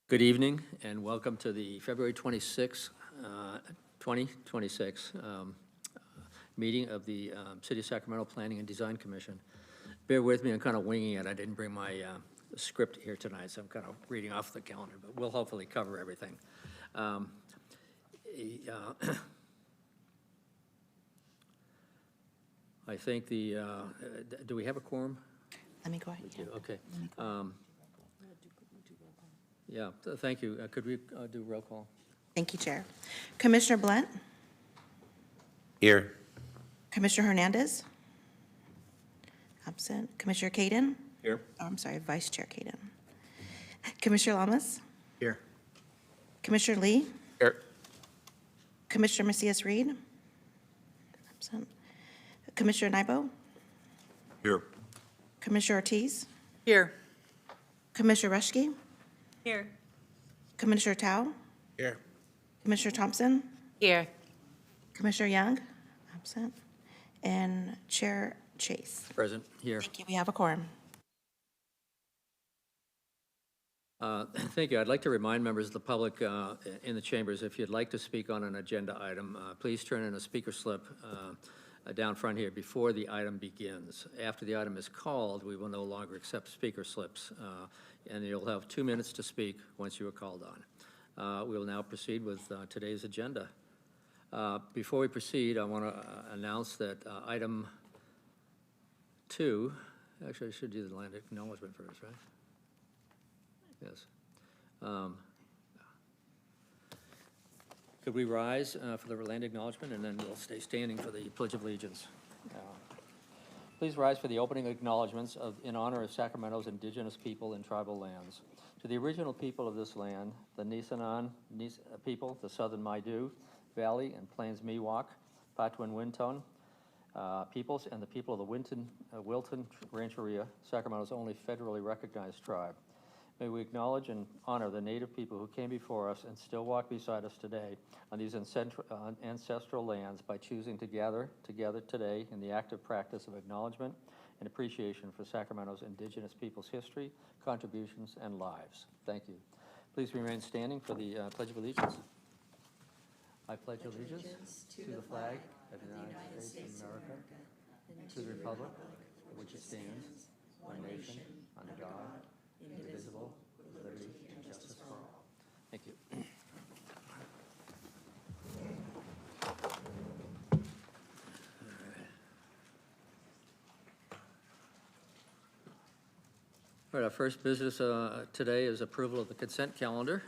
Good evening and welcome to the February 26, 2026 meeting of the City of Sacramento Planning and Design Commission. Bear with me, I'm kind of winging it. I didn't bring my script here tonight, so I'm kind of reading off the calendar, but we'll hopefully cover everything. I think do we have a quorum? Let me go ahead. Yeah. Okay. Yeah, thank you. Could we do roll call? Thank you, Chair. Commissioner Blunt? Here. Commissioner Hernandez? Absent. Commissioner Caden? Here. Oh, I'm sorry, Vice Chair Caden. Commissioner Lamas? Here. Commissioner Lee? Here. Commissioner Macias Reed? Absent. Commissioner Nybo? Here. Commissioner Ortiz? Here. Commissioner Reschke? Here. Commissioner Tao? Here. Commissioner Thompson? Here. Commissioner Young? Absent. And Chair Chase. Present, here. Thank you. We have a quorum. Thank you. I'd like to remind members of the public in the chambers, if you'd like to speak on an agenda item, please turn in a speaker slip down front here before the item begins. After the item is called, we will no longer accept speaker slips, and you'll have 2 minutes to speak once you are called on. We will now proceed with today's agenda. Before we proceed, I want to announce that item 2, actually I should do the land acknowledgement first, right? Yes. Could we rise for the land acknowledgement, and then we'll stay standing for the Pledge of Allegiance. Please rise for the opening acknowledgements in honor of Sacramento's indigenous people and tribal lands. To the original people of this land, the Nisenan people, the Southern Maidu Valley and Plains Miwok, Patwin Winton peoples, and the people of the Wilton Rancheria, Sacramento's only federally recognized tribe. May we acknowledge and honor the Native people who came before us and still walk beside us today on these ancestral lands by choosing to gather together today in the active practice of acknowledgement and appreciation for Sacramento's indigenous people's history, contributions, and lives. Thank you. Please remain standing for the Pledge of Allegiance. I pledge allegiance to the flag of the United States of America, to the republic for which it stands, one nation, under God, indivisible, with liberty and justice for all. Thank you. All right, our first business today is approval of the consent calendar.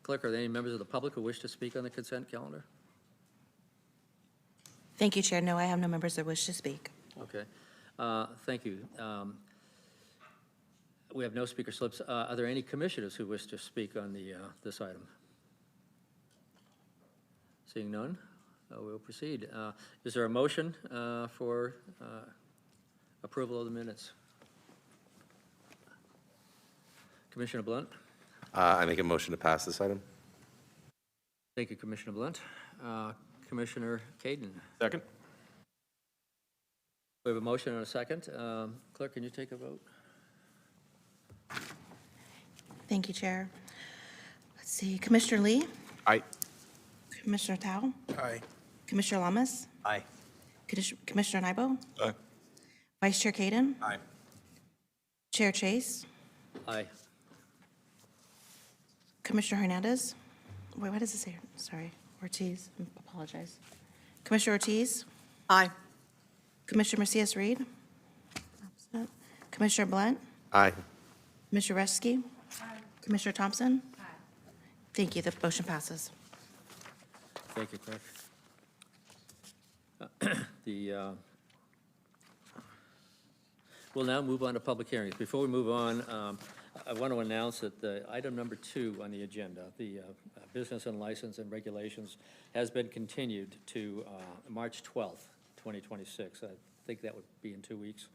Clerk, are there any members of the public who wish to speak on the consent calendar? Thank you, Chair. No, I have no members that wish to speak. Okay. Thank you. We have no speaker slips. Are there any commissioners who wish to speak on this item? Seeing none, we'll proceed. Is there a motion for approval of the minutes? Commissioner Blunt? I make a motion to pass this item. Thank you, Commissioner Blunt. Commissioner Caden? Second. We have a motion and a second. Clerk, can you take a vote? Thank you, Chair. Let's see. Commissioner Lee? Aye. Commissioner Tao? Aye. Commissioner Lamas? Aye. Commissioner Nybo? Aye. Vice Chair Caden? Aye. Chair Chase? Aye. Commissioner Hernandez? Wait, what does it say? Sorry. Ortiz. I apologize. Commissioner Ortiz? Aye. Commissioner Macias Reed? Absent. Commissioner Blunt? Aye. Commissioner Reschke? Commissioner Thompson? Thank you. The motion passes. Thank you, Clerk. We'll now move on to public hearings. Before we move on, I want to announce that the item number 2 on the agenda, the business and license and regulations, has been continued to March 12th, 2026. I think that would be in 2 weeks.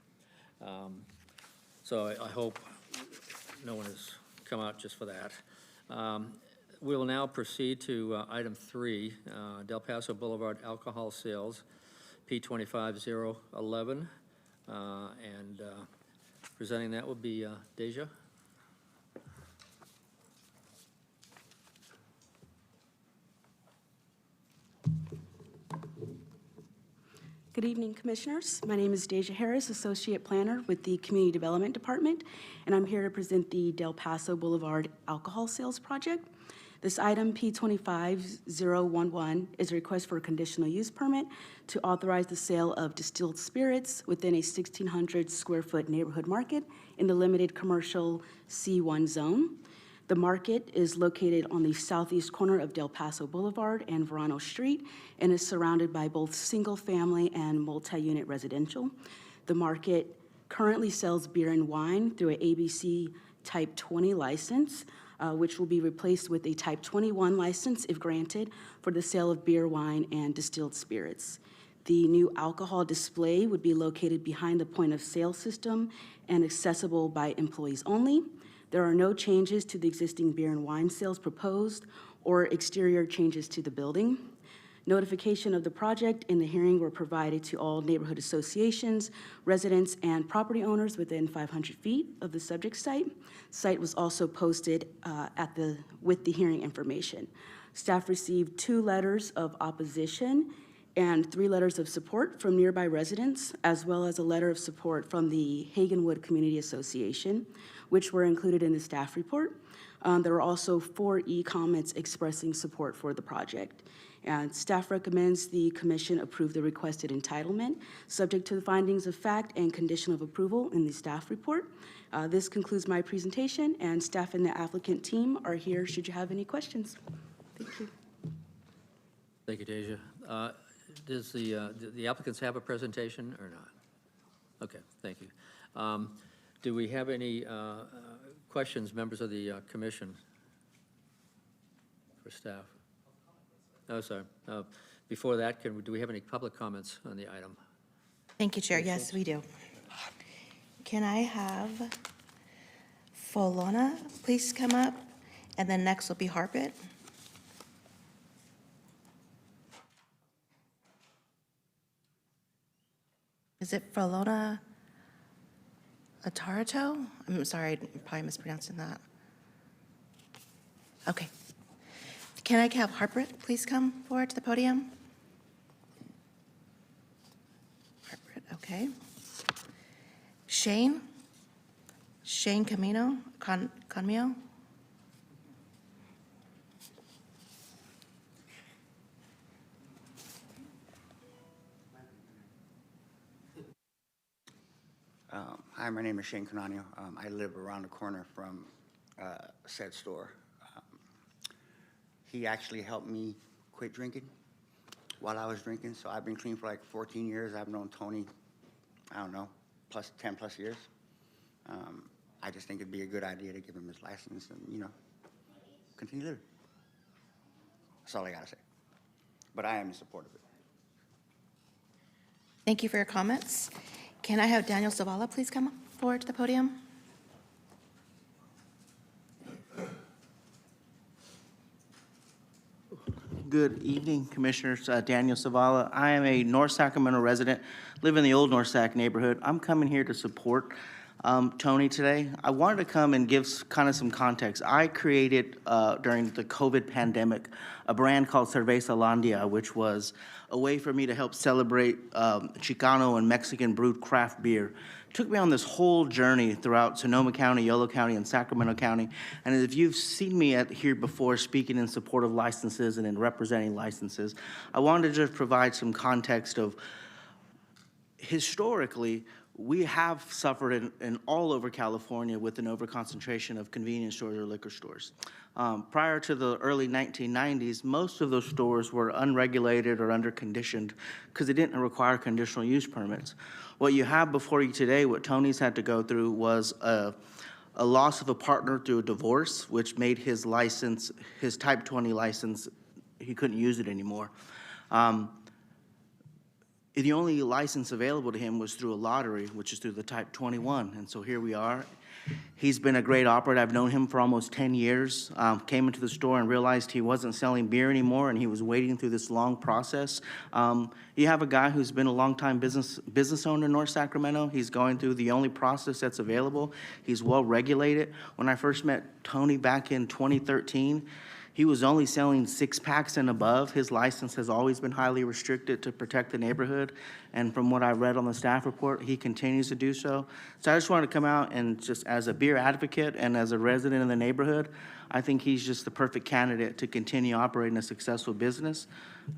So I hope no one has come out just for that. We will now proceed to item 3, Del Paso Boulevard alcohol sales, P25011, and Presenting that would be Deja. Good evening, Commissioners. My name is Deja Harris, Associate Planner with the Community Development Department, and I'm here to present the Del Paso Boulevard Alcohol Sales Project. This item, P25011, is a request for a conditional use permit to authorize the sale of distilled spirits within a 1,600 square foot neighborhood market in the limited commercial C1 zone. The market is located on the southeast corner of Del Paso Boulevard and Verano Street and is surrounded by both single-family and multi-unit residential. The market currently sells beer and wine through an ABC Type 20 license, which will be replaced with a Type 21 license if granted for the sale of beer, wine, and distilled spirits. The new alcohol display would be located behind the point of sale system and accessible by employees only. There are no changes to the existing beer and wine sales proposed or exterior changes to the building. Notification of the project and the hearing were provided to all neighborhood associations, residents, and property owners within 500 feet of the subject site. Site was also posted with the hearing information. Staff received 2 letters of opposition and 3 letters of support from nearby residents, as well as a letter of support from the Hagenwood Community Association, which were included in the staff report. There were also 4 e-comments expressing support for the project. And staff recommends the commission approve the requested entitlement, subject to the findings of fact and condition of approval in the staff report. This concludes my presentation, and staff and the applicant team are here should you have any questions. Thank you. Thank you, Deja. Does the applicants have a presentation or not? Okay, thank you. Do we have any questions, members of the commission, for staff? Oh, sorry. Before that, do we have any public comments on the item? Thank you, Chair. Yes, we do. Can I have Folona please come up? And then next will be Harpit. Is it Folona Atarato? I'm sorry, I'm probably mispronouncing that. Okay. Can I have Harpit please come forward to the podium? Harpit, okay. Shane Camino, Conmio. Hi, my name is Shane Canano. I live around the corner from said store. He actually helped me quit drinking while I was drinking, so I've been clean for like 14 years. I've known Tony, I don't know, 10 plus years. I just think it'd be a good idea to give him his license and, you know, continue living. That's all I gotta say. But I am in support of it. Thank you for your comments. Can I have Daniel Zavala please come forward to the podium? Good evening, Commissioners. Daniel Zavala. I am a North Sacramento resident, live in the old North Sac neighborhood. I'm coming here to support Tony today. I wanted to come and give kind of some context. I created, during the COVID pandemic, a brand called Cerveza Landia, which was a way for me to help celebrate Chicano and Mexican brewed craft beer. It took me on this whole journey throughout Sonoma County, Yolo County, and Sacramento County. And if you've seen me here before speaking in support of licenses and in representing licenses, I wanted to just provide some context of historically, we have suffered in all over California with an overconcentration of convenience stores or liquor stores. Prior to the early 1990s, most of those stores were unregulated or under-conditioned because they didn't require conditional use permits. What you have before you today, what Tony's had to go through, was a loss of a partner through a divorce, which made his license, his Type 20 license, he couldn't use it anymore. the only license available to him was through a lottery, which is through the Type 21. And so here we are. He's been a great operator. I've known him for almost 10 years. Came into the store and realized he wasn't selling beer anymore, and he was waiting through this long process. You have a guy who's been a longtime business owner in North Sacramento. He's going through the only process that's available. He's well regulated. When I first met Tony back in 2013, he was only selling 6-packs and above. His license has always been highly restricted to protect the neighborhood. And from what I read on the staff report, he continues to do so. So I just wanted to come out and just as a beer advocate and as a resident in the neighborhood, I think he's just the perfect candidate to continue operating a successful business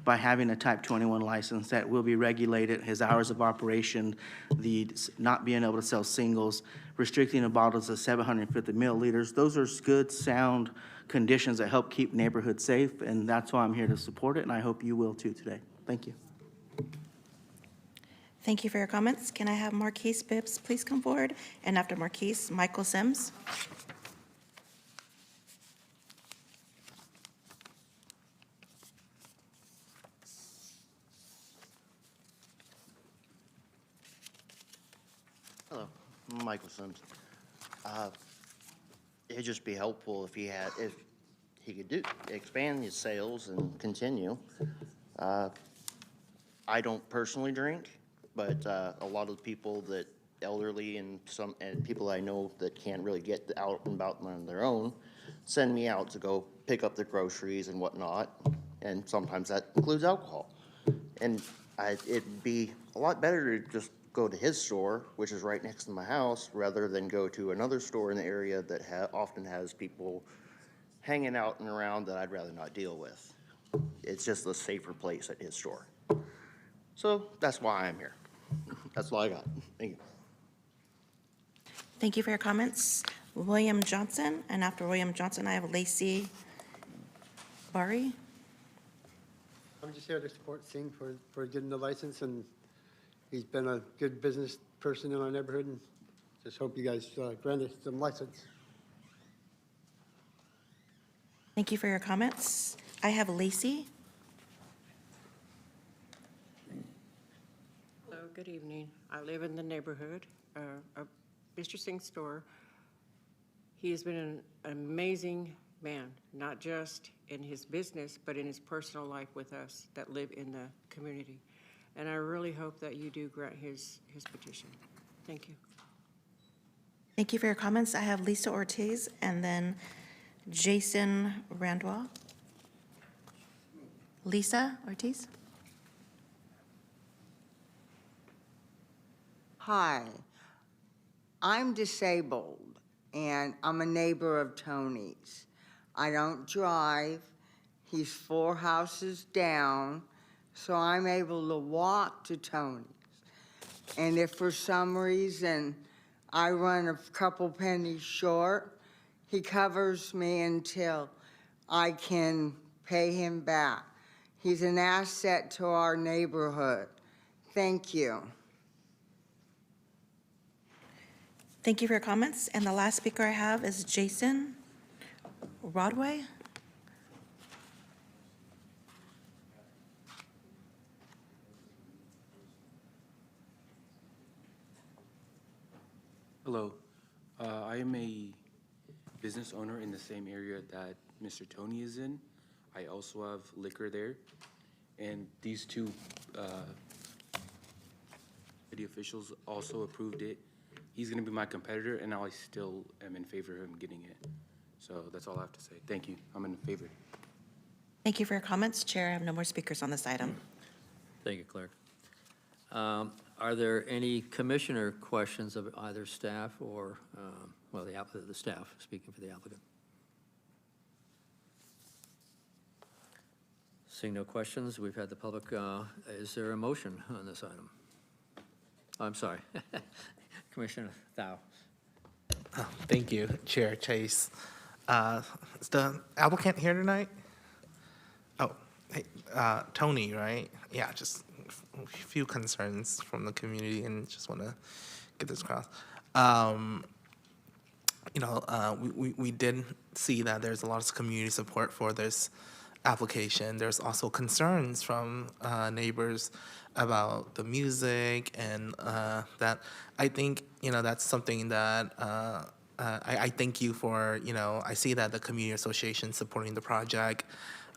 by having a Type 21 license that will be regulated, his hours of operation, the not being able to sell singles, restricting the bottles to 750 milliliters. Those are good, sound conditions that help keep neighborhoods safe, and that's why I'm here to support it, and I hope you will too today. Thank you. Thank you for your comments. Can I have Marquise Bibbs please come forward? And after Marquise, Michael Sims. Hello, I'm Michael Sims. It'd just be helpful if he could expand his sales and continue. I don't personally drink, but a lot of the people that elderly and people I know that can't really get out and about on their own send me out to go pick up their groceries and whatnot, and sometimes that includes alcohol. And it'd be a lot better to just go to his store, which is right next to my house, rather than go to another store in the area that often has people hanging out and around that I'd rather not deal with. It's just a safer place at his store. So that's why I'm here. That's all I got. Thank you. Thank you for your comments. William Johnson, and after William Johnson, I have Lacey Bari. I'm just here to support Singh for getting the license, and he's been a good business person in our neighborhood, and just hope you guys grant us some license. Thank you for your comments. I have Lacey. Hello, good evening. I live in the neighborhood, Mr. Singh's store. He has been an amazing man, not just in his business, but in his personal life with us that live in the community. And I really hope that you do grant his petition. Thank you. Thank you for your comments. I have Lisa Ortiz and then Jason Randwell. Lisa Ortiz. Hi, I'm disabled and I'm a neighbor of Tony's. I don't drive. He's 4 houses down, so I'm able to walk to Tony's. And if for some reason I run a couple pennies short, he covers me until I can pay him back. He's an asset to our neighborhood. Thank you. Thank you for your comments. And the last speaker I have is Jason Rodway. Hello, I am a business owner in the same area that Mr. Tony is in. I also have liquor there, and these two city officials also approved it. He's gonna be my competitor, and I still am in favor of him getting it. So that's all I have to say. Thank you. I'm in favor. Thank you for your comments. Chair, I have no more speakers on this item. Thank you, Clerk. Are there any commissioner questions of either staff or, well, the staff, speaking for the applicant? Seeing no questions, we've had the public, is there a motion on this item? I'm sorry. Commissioner Thao. Thank you, Chair Chase. Is the applicant here tonight? Oh, hey, Tony, right? Yeah, just a few concerns from the community and just want to get this across. We did see that there's a lot of community support for this application, there's also concerns from neighbors about the music and that. I think, that's something that I thank you for, I see that the community association supporting the project.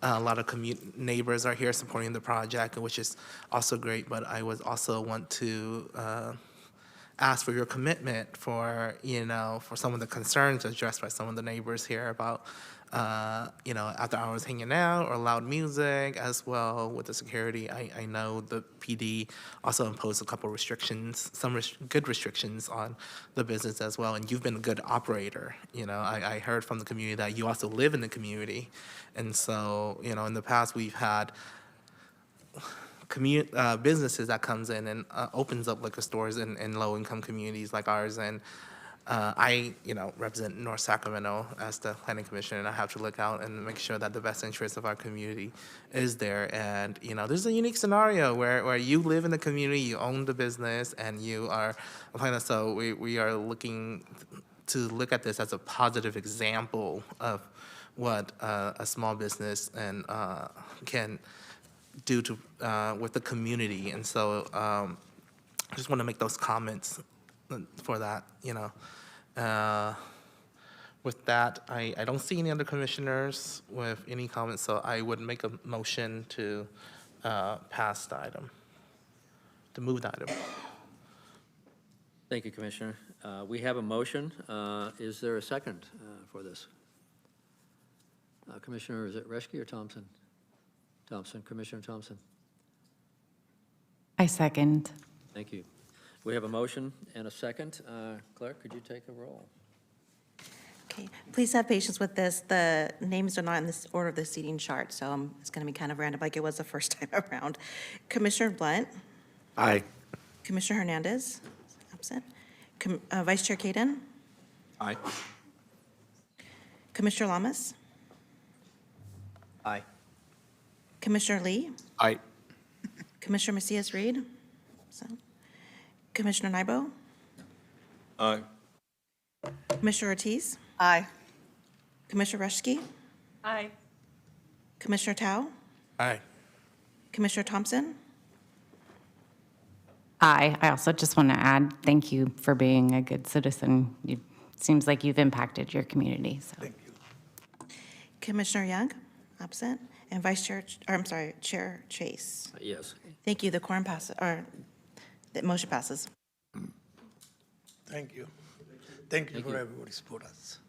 A lot of neighbors are here supporting the project, which is also great, but I would also want to ask for your commitment for, for some of the concerns addressed by some of the neighbors here about, after hours hanging out or loud music as well with the security. I know the PD also imposed a couple restrictions, some good restrictions on the business as well, and you've been a good operator. I heard from the community that you also live in the community, and so, in the past, we've had businesses that comes in and opens up liquor stores in low-income communities like ours. And I, represent North Sacramento as the planning commissioner, and I have to look out and make sure that the best interest of our community is there. And, there's a unique scenario where you live in the community, you own the business, and you are a planner. So we are looking to look at this as a positive example of what a small business and can do to with the community. And so I just want to make those comments for that. With that, I don't see any other commissioners with any comments, so I would make a motion to pass the item, to move the item. Thank you, Commissioner. We have a motion. Is there a second for this? Commissioner, is it Reschke or Thompson? Thompson, Commissioner Thompson. I second. Thank you. We have a motion and a second. Clerk, could you take a roll? Okay, please have patience with this. The names are not in this order of the seating chart, so it's going to be kind of random like it was the first time around. Commissioner Blunt, Aye. Commissioner Hernandez, absent. Vice Chair Kaden, Aye. Commissioner Lamas, Aye. Commissioner Lee, Aye. Commissioner Macias Reed, so. Commissioner Nybo, Aye. Commissioner Ortiz, Aye. Commissioner Reschke, Aye. Commissioner Tao, Aye. Commissioner Thompson, I also just want to add, thank you for being a good citizen. It seems like you've impacted your community, so. Commissioner Young, absent, and Vice Chair, or I'm sorry, Chair Chase. Yes. Thank you, the quorum passes, or the motion passes. Thank you. Thank you Thank for you. everybody's support us.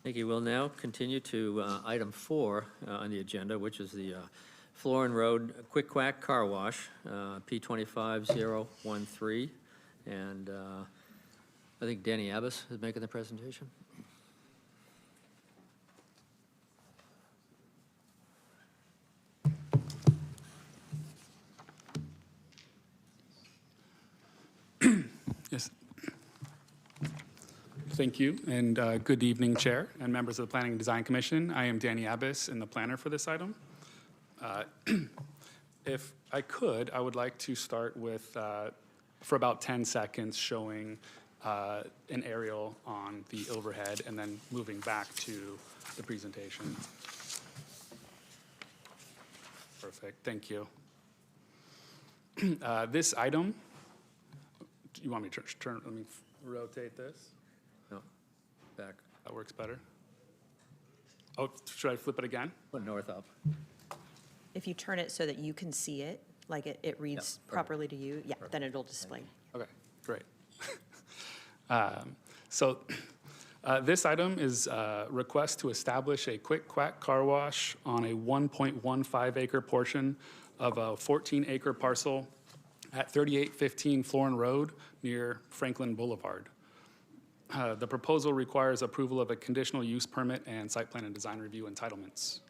Thank you. We'll now continue to item 4 on the agenda, which is the Florin Road Quick Quack Car Wash, P25013. And I think Danny Abbas is making the presentation. Yes. Thank you, and good evening, Chair and members of the Planning and Design Commission. I am Danny Abbas, and the planner for this item. If I could, I would like to start with, for about 10 seconds, showing an aerial on the overhead, and then moving back to the presentation. Perfect, thank you. This item, you want me to turn, let me rotate this? No, back. That works better. Oh, should I flip it again? Put north up. If you turn it so that you can see it, like it reads properly to you, yeah, then it'll display. Okay, great. So this item is a request to establish a quick quack car wash on a 1.15 acre portion of a 14-acre parcel at 3815 Florin Road near Franklin Boulevard. The proposal requires approval of a conditional use permit and site plan and design review entitlements.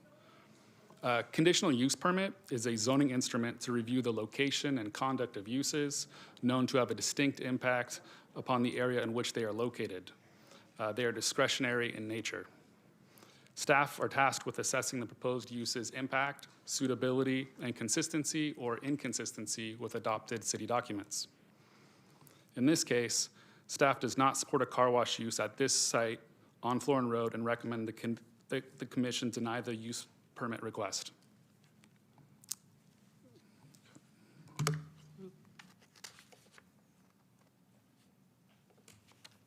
Conditional use permit is a zoning instrument to review the location and conduct of uses known to have a distinct impact upon the area in which they are located. They are discretionary in nature. Staff are tasked with assessing the proposed use's impact, suitability, and consistency or inconsistency with adopted city documents. In this case, staff does not support a car wash use at this site on Florin Road and recommend the commission deny the use permit request.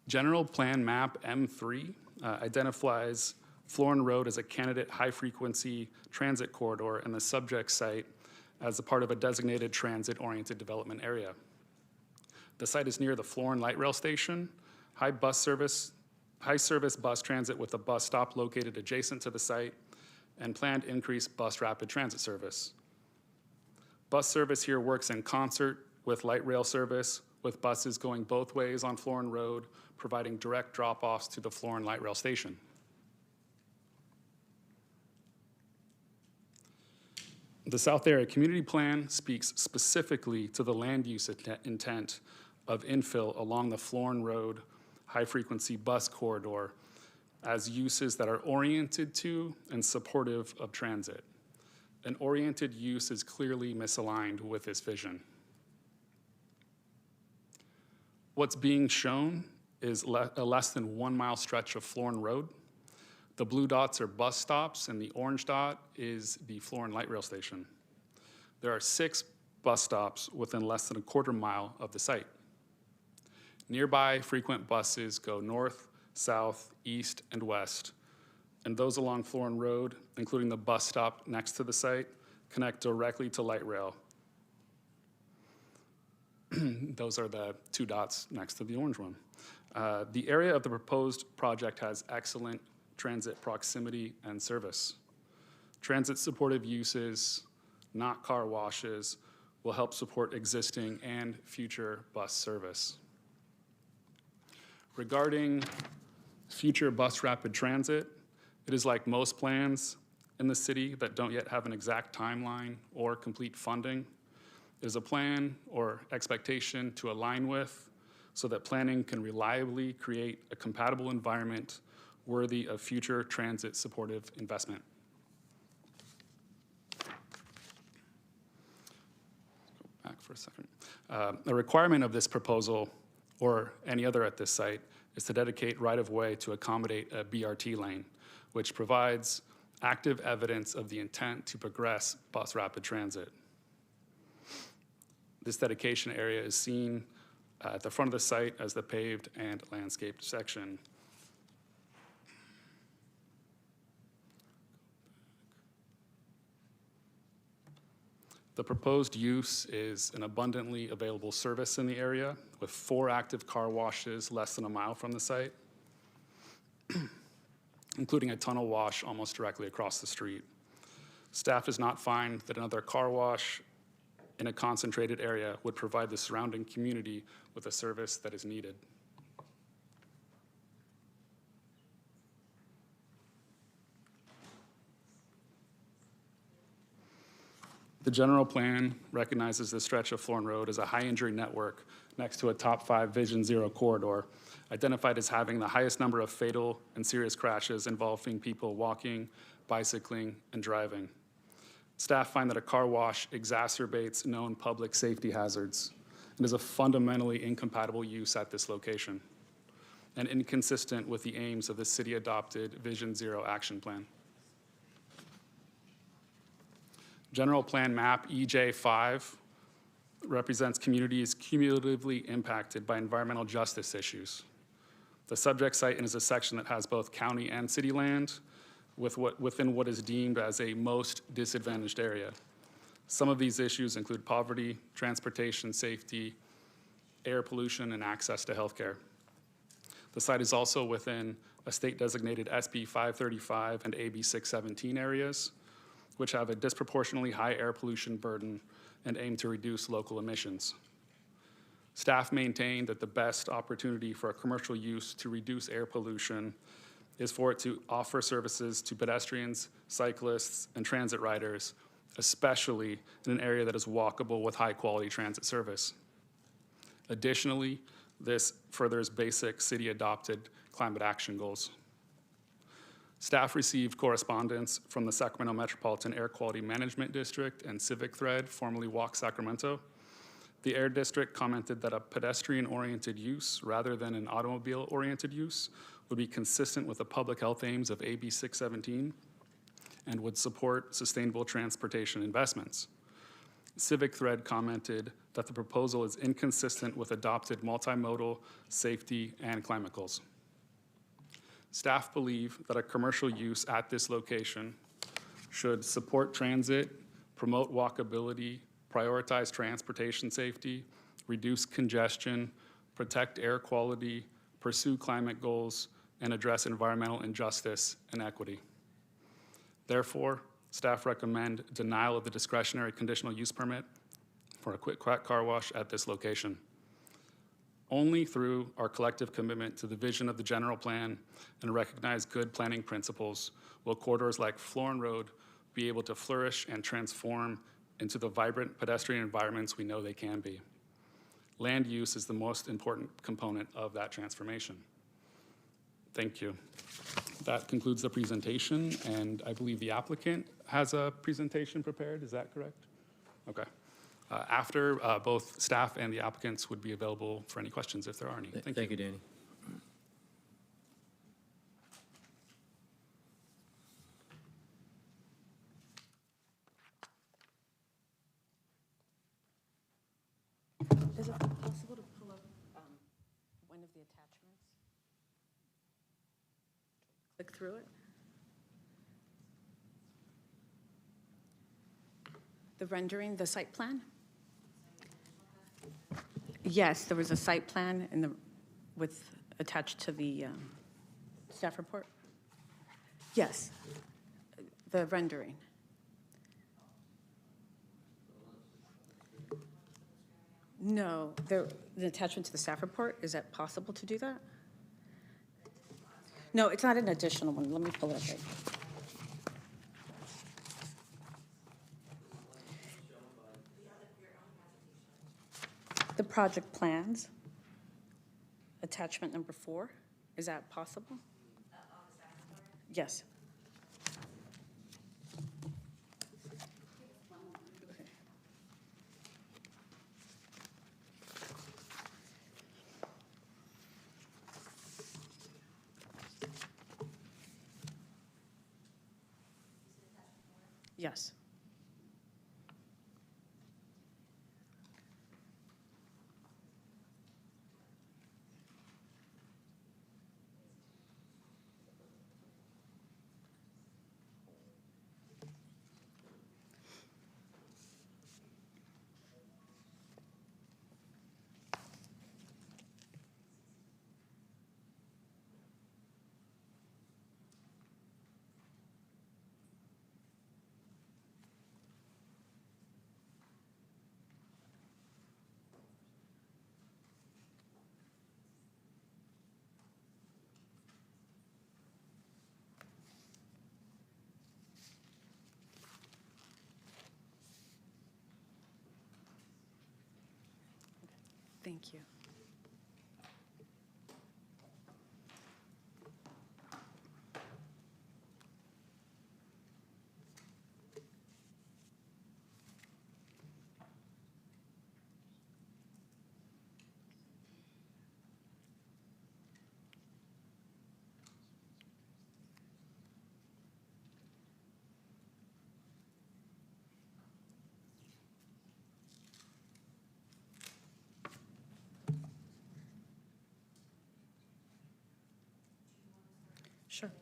General Plan Map M3 identifies Florin Road as a candidate high-frequency transit corridor and the subject site as a part of a designated transit-oriented development area. The site is near the Florin Light Rail Station, high-service bus transit with a bus stop located adjacent to the site, and planned increased bus rapid transit service. Bus service here works in concert with light rail service, with buses going both ways on Florin Road, providing direct drop-offs to the Florin Light Rail Station. The South Area Community Plan speaks specifically to the land use intent of infill along the Florin Road high-frequency bus corridor as uses that are oriented to and supportive of transit. An oriented use is clearly misaligned with this vision. What's being shown is a less than 1 mile stretch of Florin Road. The blue dots are bus stops, and the orange dot is the Florin Light Rail Station. There are 6 bus stops within less than a quarter mile of the site. Nearby frequent buses go north, south, east, and west, and those along Florin Road, including the bus stop next to the site, connect directly to light rail. Those are the 2 dots next to the orange one. The area of the proposed project has excellent transit proximity and service. Transit supportive uses, not car washes, will help support existing and future bus service. Regarding future bus rapid transit, it is like most plans in the city that don't yet have an exact timeline or complete funding. It is a plan or expectation to align with so that planning can reliably create a compatible environment worthy of future transit supportive investment. Let's go back for a second. A requirement of this proposal or any other at this site is to dedicate right-of-way to accommodate a BRT lane, which provides active evidence of the intent to progress bus rapid transit. This dedication area is seen at the front of the site as the paved and landscaped section. The proposed use is an abundantly available service in the area with 4 active car washes less than a mile from the site, including a tunnel wash almost directly across the street. Staff does not find that another car wash in a concentrated area would provide the surrounding community with a service that is needed. The general plan recognizes this stretch of Florin Road as a high injury network next to a top 5 Vision Zero corridor, identified as having the highest number of fatal and serious crashes involving people walking, bicycling, and driving. Staff find that a car wash exacerbates known public safety hazards and is a fundamentally incompatible use at this location and inconsistent with the aims of the city-adopted Vision Zero action plan. General Plan Map EJ5 represents communities cumulatively impacted by environmental justice issues. The subject site is a section that has both county and city land within what is deemed as a most disadvantaged area. Some of these issues include poverty, transportation, safety, air pollution, and access to healthcare. The site is also within a state-designated SB 535 and AB 617 areas, which have a disproportionately high air pollution burden and aim to reduce local emissions. Staff maintain that the best opportunity for a commercial use to reduce air pollution is for it to offer services to pedestrians, cyclists, and transit riders, especially in an area that is walkable with high-quality transit service. Additionally, this furthers basic city-adopted climate action goals. Staff received correspondence from the Sacramento Metropolitan Air Quality Management District and Civic Thread, formerly Walk Sacramento. The Air District commented that a pedestrian-oriented use rather than an automobile-oriented use would be consistent with the public health aims of AB 617 and would support sustainable transportation investments. Civic Thread commented that the proposal is inconsistent with adopted multimodal, safety, and climate goals. Staff believe that a commercial use at this location should support transit, promote walkability, prioritize transportation safety, reduce congestion, protect air quality, pursue climate goals, and address environmental injustice and equity. Therefore, staff recommend denial of the discretionary conditional use permit for a quick quack car wash at this location. Only through our collective commitment to the vision of the general plan and recognize good planning principles will corridors like Florin Road be able to flourish and transform into the vibrant pedestrian environments we know they can be. Land use is the most important component of that transformation. Thank you. That concludes the presentation, and I believe the applicant has a presentation prepared. Is that correct? Okay. After, both staff and the applicants would be available for any questions if there are any. Thank you, Danny. Is it possible to pull up one of the attachments? Click through it? The rendering, the site plan? Yes, there was a site plan in the, attached to the staff report. Yes, the rendering. No, the attachment to the staff report, is that possible to do that? No, it's not an additional one. Let me pull it up right. The project plans, attachment number 4, is that possible? Yes. Yes. Thank you. Sure.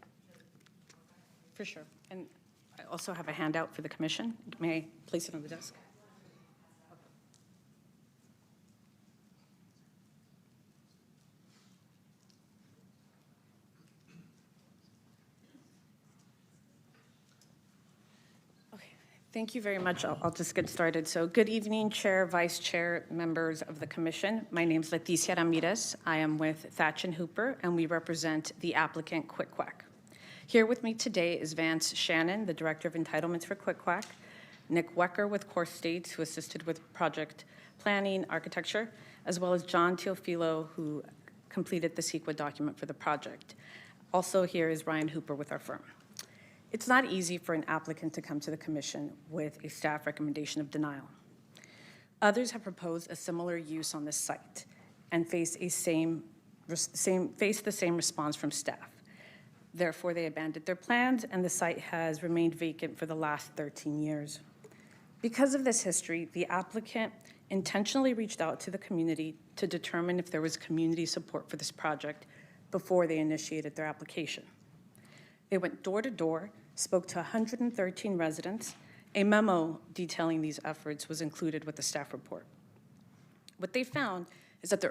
For sure. And I also have a handout for the commission. May I place it on the desk? Okay. Thank you very much. I'll just get started. So good evening, Chair, Vice Chair, members of the Commission. My name is Leticia Ramirez. I am with Thatch & Hooper, and we represent the applicant Quick Quack. Here with me today is Vance Shannon, the Director of Entitlements for Quick Quack, Nick Wecker with Core States, who assisted with project planning, architecture, as well as John Teofilo, who completed the CEQA document for the project. Also here is Ryan Hooper with our firm. It's not easy for an applicant to come to the Commission with a staff recommendation of denial. Others have proposed a similar use on this site and face a same faced the same response from staff. Therefore, they abandoned their plans, and the site has remained vacant for the last 13 years. Because of this history, the applicant intentionally reached out to the community to determine if there was community support for this project before they initiated their application. They went door to door, spoke to 113 residents. A memo detailing these efforts was included with the staff report. What they found is that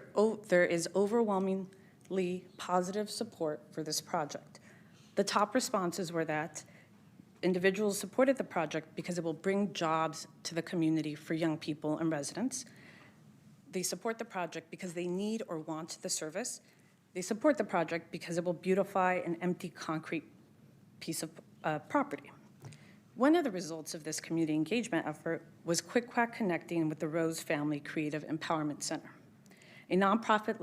there is overwhelmingly positive support for this project. The top responses were that individuals supported the project because it will bring jobs to the community for young people and residents. They support the project because they need or want the service. They support the project because it will beautify an empty concrete piece of property. One of the results of this community engagement effort was Quick Quack connecting with the Rose Family Creative Empowerment Center, a nonprofit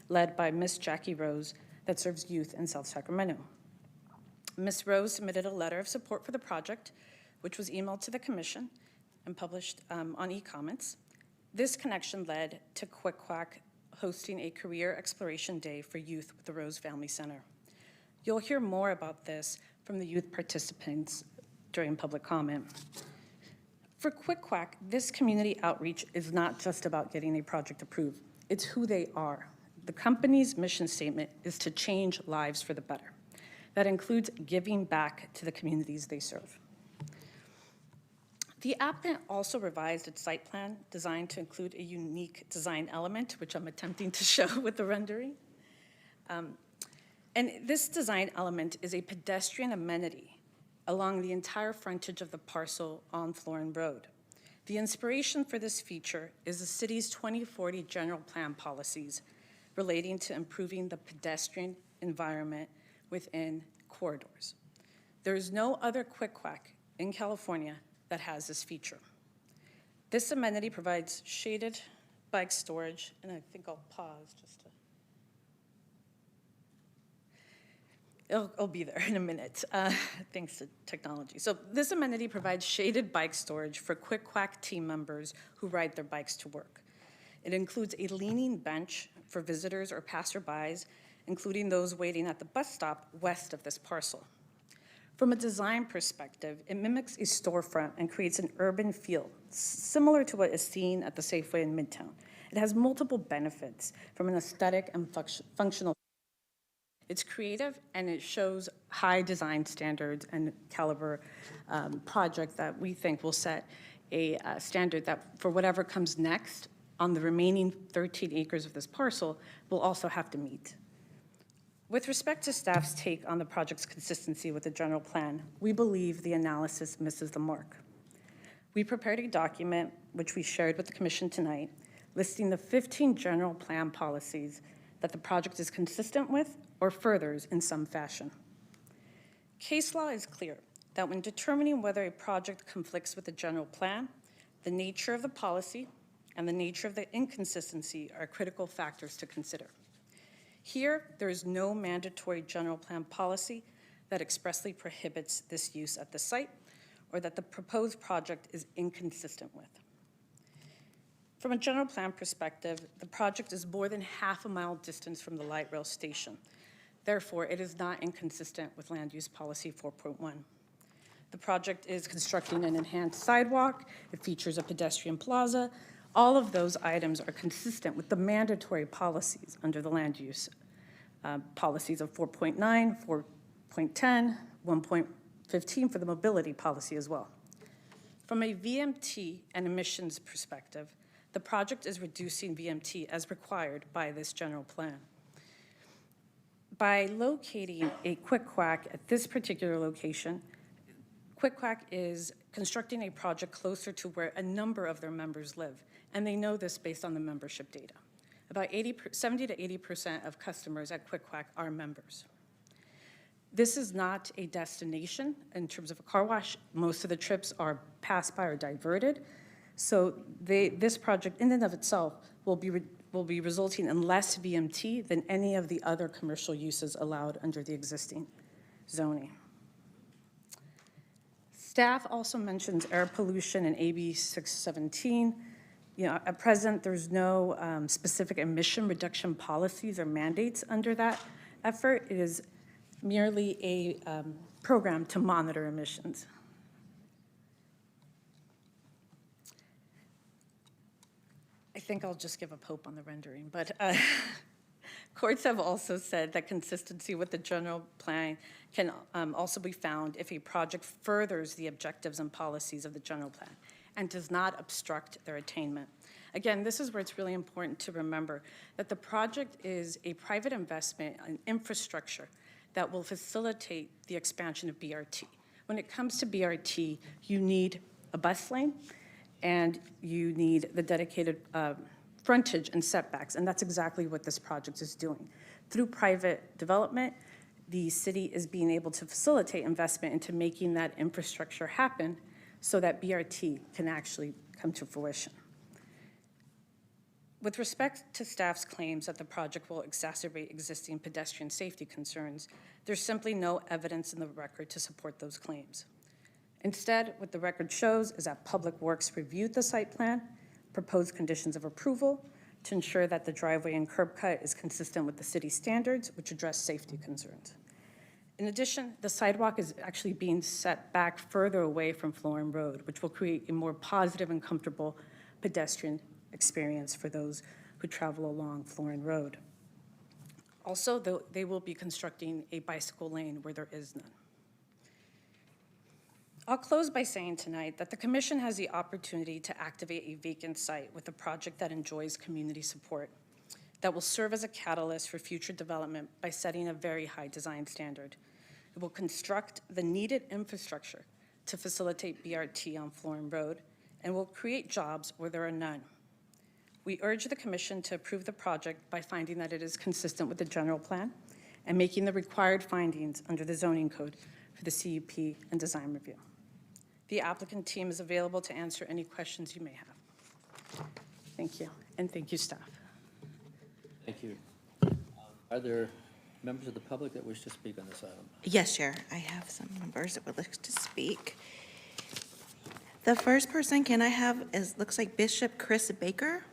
led by Miss Jackie Rose that serves youth in South Sacramento. Ms. Rose submitted a letter of support for the project, which was emailed to the commission and published on e-comments. This connection led to Quick Quack hosting a career exploration day for youth with the Rose Family Center. You'll hear more about this from the youth participants during public comment. For Quick Quack, this community outreach is not just about getting a project approved. It's who they are. The company's mission statement is to change lives for the better. That includes giving back to the communities they serve. The applicant also revised its site plan designed to include a unique design element, which I'm attempting to show with the rendering. And this design element is a pedestrian amenity along the entire frontage of the parcel on Florin Road. The inspiration for this feature is the city's 2040 general plan policies relating to improving the pedestrian environment within corridors. There is no other Quick Quack in California that has this feature. This amenity provides shaded bike storage, and I think I'll pause just to. I'll be there in a minute, thanks to technology. So this amenity provides shaded bike storage for Quick Quack team members who ride their bikes to work. It includes a leaning bench for visitors or passerbys, including those waiting at the bus stop west of this parcel. From a design perspective, it mimics a storefront and creates an urban feel, similar to what is seen at the Safeway in Midtown. It has multiple benefits from an aesthetic and functional. It's creative and it shows high design standards and caliber project that we think will set a standard that for whatever comes next on the remaining 13 acres of this parcel will also have to meet. With respect to staff's take on the project's consistency with the general plan, we believe the analysis misses the mark. We prepared a document, which we shared with the commission tonight, listing the 15 general plan policies that the project is consistent with or furthers in some fashion. Case law is clear that when determining whether a project conflicts with the general plan, the nature of the policy and the nature of the inconsistency are critical factors to consider. Here, there is no mandatory general plan policy that expressly prohibits this use at the site or that the proposed project is inconsistent with. From a general plan perspective, the project is more than half a mile distance from the light rail station. Therefore, it is not inconsistent with Land Use Policy 4.1. The project is constructing an enhanced sidewalk. It features a pedestrian plaza. All of those items are consistent with the mandatory policies under the land use policies of 4.9, 4.10, 1.15 for the mobility policy as well. From a VMT and emissions perspective, the project is reducing VMT as required by this general plan. By locating a Quick Quack at this particular location, Quick Quack is constructing a project closer to where a number of their members live, and they know this based on the membership data. About 70 to 80% of customers at Quick Quack are members. This is not a destination in terms of a car wash. Most of the trips are passed by or diverted. So this project in and of itself will be resulting in less VMT than any of the other commercial uses allowed under the existing zoning. Staff also mentions air pollution in AB 617. You know, at present, there's no specific emission reduction policies or mandates under that effort. It is merely a program to monitor emissions. I think I'll just give a pope on the rendering, but courts have also said that consistency with the general plan can also be found if a project furthers the objectives and policies of the general plan and does not obstruct their attainment. Again, this is where it's really important to remember that the project is a private investment in infrastructure that will facilitate the expansion of BRT. When it comes to BRT, you need a bus lane and you need the dedicated frontage and setbacks, and that's exactly what this project is doing. Through private development, the city is being able to facilitate investment into making that infrastructure happen so that BRT can actually come to fruition. With respect to staff's claims that the project will exacerbate existing pedestrian safety concerns, there's simply no evidence in the record to support those claims. Instead, what the record shows is that Public Works reviewed the site plan, proposed conditions of approval to ensure that the driveway and curb cut is consistent with the city standards, which address safety concerns. In addition, the sidewalk is actually being set back further away from Florin Road, which will create a more positive and comfortable pedestrian experience for those who travel along Florin Road. Also, they will be constructing a bicycle lane where there is none. I'll close by saying tonight that the Commission has the opportunity to activate a vacant site with a project that enjoys community support, that will serve as a catalyst for future development by setting a very high design standard. It will construct the needed infrastructure to facilitate BRT on Florin Road and will create jobs where there are none. We urge the Commission to approve the project by finding that it is consistent with the general plan and making the required findings under the zoning code for the CUP and design review. The applicant team is available to answer any questions you may have. Thank you, and thank you, staff. Thank you. Are there members of the public that wish to speak on this item? Yes, Chair. I have some members that would like to speak. The first person looks like Bishop Chris Baker.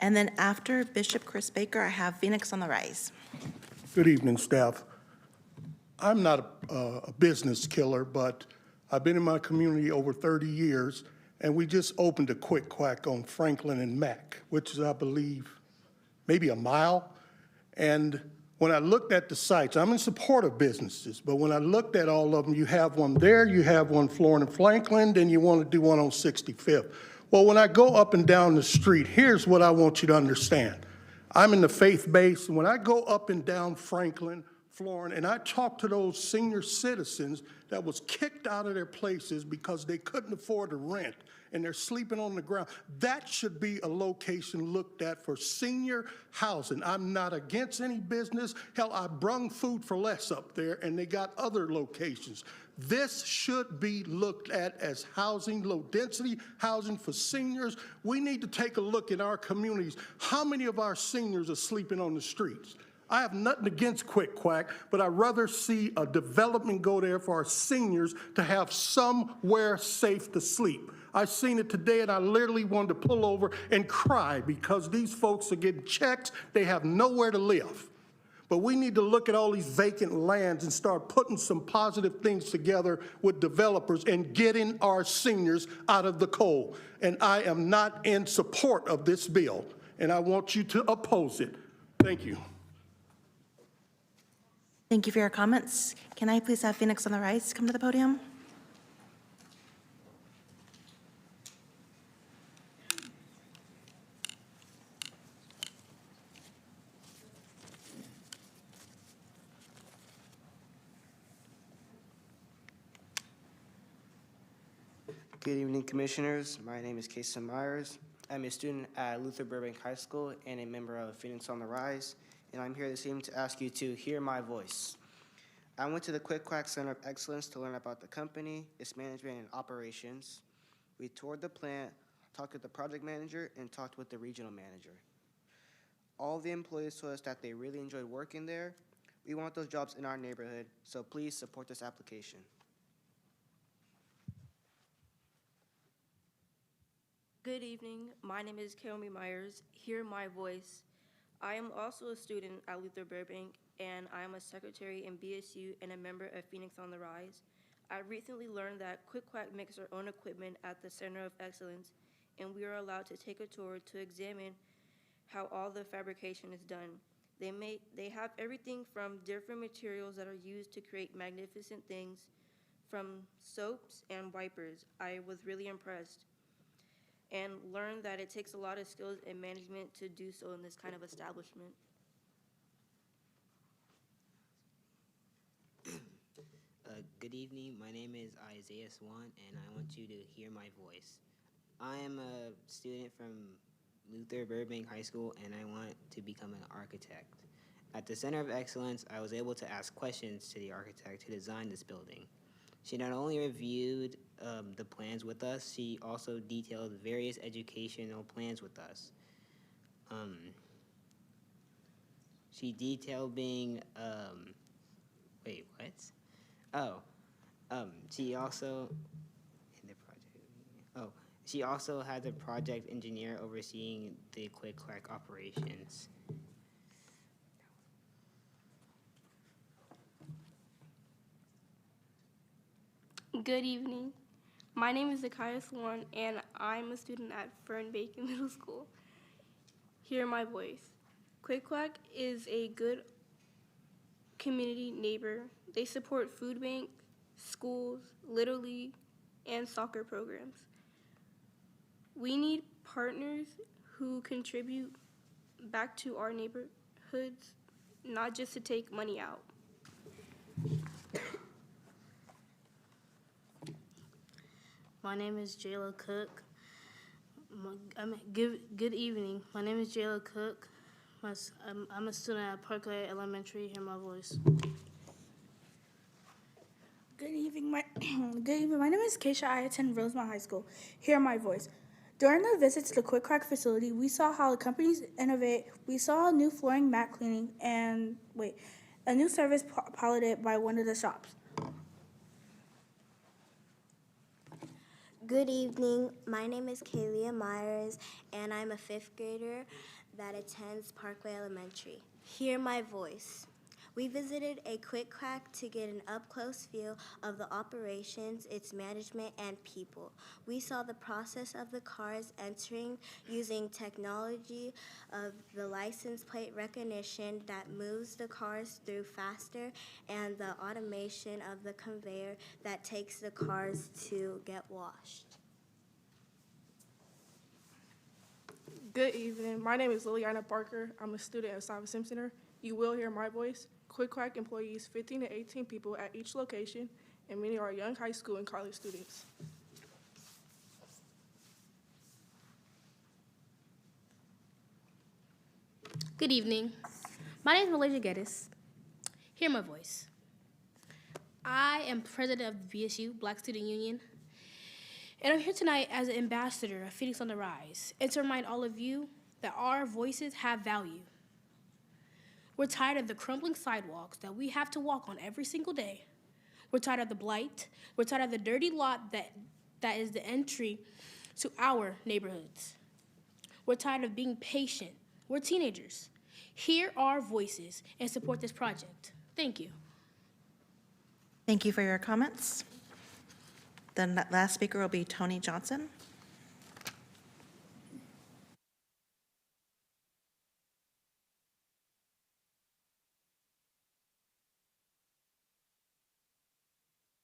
And then after Bishop Chris Baker, I have Phoenix on the Rise. Good evening, staff. I'm not a business killer, but I've been in my community over 30 years, and we just opened a Quick Quack on Franklin and Mack, which is, I believe, maybe a mile. And when I looked at the sites, I'm in support of businesses, but when I looked at all of them, you have one there, you have one Florin and Franklin, then you want to do one on 65th. Well, when I go up and down the street, here's what I want you to understand. I'm in the faith base, and when I go up and down Franklin, Florin, and I talk to those senior citizens that was kicked out of their places because they couldn't afford to rent, and they're sleeping on the ground, that should be a location looked at for senior housing. I'm not against any business. Hell, I brung Food for Less up there, and they got other locations. This should be looked at as housing, low-density housing for seniors. We need to take a look in our communities. How many of our seniors are sleeping on the streets? I have nothing against Quick Quack, but I'd rather see a development go there for our seniors to have somewhere safe to sleep. I seen it today, and I literally wanted to pull over and cry because these folks are getting checks. They have nowhere to live. But we need to look at all these vacant lands and start putting some positive things together with developers and getting our seniors out of the cold. And I am not in support of this bill, and I want you to oppose it. Thank you. Thank you for your comments. Can I please have Phoenix on the Rise come to the podium? Good evening, Commissioners. My name is Kason Myers. I'm a student at Luther Burbank High School and a member of Phoenix on the Rise, and I'm here this evening to ask you to hear my voice. I went to the Quick Quack Center of Excellence to learn about the company, its management, and operations. We toured the plant, talked with the project manager, and talked with the regional manager. All the employees told us that they really enjoyed working there. We want those jobs in our neighborhood, so please support this application. Good evening. My name is Kaomi Myers. Hear my voice. I am also a student at Luther Burbank, and I am a secretary in BSU and a member of Phoenix on the Rise. I recently learned that Quick Quack makes their own equipment at the Center of Excellence, and we are allowed to take a tour to examine how all the fabrication is done. They have everything from different materials that are used to create magnificent things, from soaps and wipers. I was really impressed and learned that it takes a lot of skills and management to do so in this kind of establishment. Good evening. My name is Isaiah Swan, and I want you to hear my voice. I am a student from Luther Burbank High School, and I want to become an architect. At the Center of Excellence, I was able to ask questions to the architect who designed this building. She not only reviewed the plans with us, she also detailed various educational plans with us. She detailed being, wait, what? Oh, she also, in the project, she also had the project engineer overseeing the Quick Quack operations. Good evening. My name is Zakiah Swan, and I'm a student at Fern Bacon Middle School. Hear my voice. Quick Quack is a good community neighbor. They support food bank, schools, Little League, and soccer programs. We need partners who contribute back to our neighborhoods, not just to take money out. My name is Jayla Cook. Good evening. My name is Jayla Cook. I'm a student at Parkway Elementary. Hear my voice. Good evening. Good evening. My name is Keisha. I attend Rosemont High School. Hear my voice. During the visit to the Quick Quack facility, we saw how the companies innovate. We saw a new flooring mat cleaning and a new service piloted by one of the shops. Good evening. My name is Kaylia Myers, and I'm a 5th grader that attends Parkway Elementary. Hear my voice. We visited a Quick Quack to get an up-close view of the operations, its management, and people. We saw the process of the cars entering using technology of the license plate recognition that moves the cars through faster, and the automation of the conveyor that takes the cars to get washed. Good evening. My name is Liliana Parker. I'm a student at Simon Simpson Center. You will hear my voice. Quick Quack employees 15 to 18 people at each location, and many are young high school and college students. Good evening. My name is Malaysia Geddes. Hear my voice. I am president of the BSU, Black Student Union, and I'm here tonight as an ambassador of Phoenix on the Rise, and to remind all of you that our voices have value. We're tired of the crumbling sidewalks that we have to walk on every single day. We're tired of the blight. We're tired of the dirty lot that is the entry to our neighborhoods. We're tired of being patient. We're teenagers. Hear our voices and support this project. Thank you. Thank you for your comments. The last speaker will be Tony Johnson.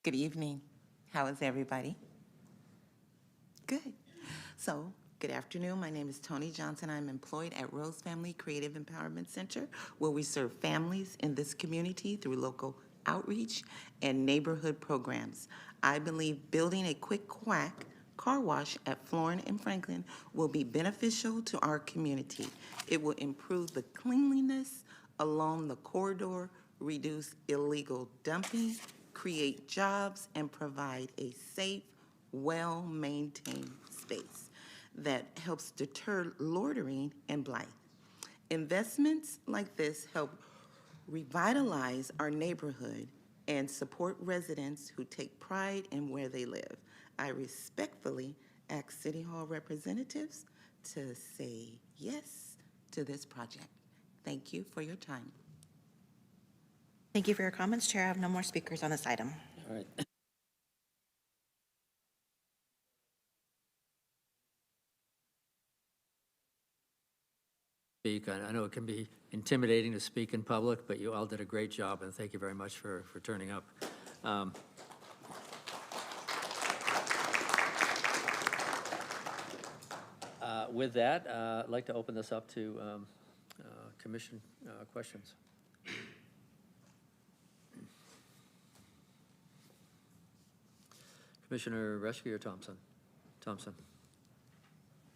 Good evening. How is everybody? Good. So, good afternoon. My name is Tony Johnson. I'm employed at Rose Family Creative Empowerment Center, where we serve families in this community through local outreach and neighborhood programs. I believe building a Quick Quack car wash at Florin and Franklin will be beneficial to our community. It will improve the cleanliness along the corridor, reduce illegal dumping, create jobs, and provide a safe, well-maintained space that helps deter loitering and blight. Investments like this help revitalize our neighborhood and support residents who take pride in where they live. I respectfully ask City Hall representatives to say yes to this project. Thank you for your time. Thank you for your comments, Chair. I have no more speakers on this item. All right. Speak. I know it can be intimidating to speak in public, but you all did a great job, and thank you very much for turning up. With that, I'd like to open this up to commission questions. Commissioner Reschke or Thompson? Thompson.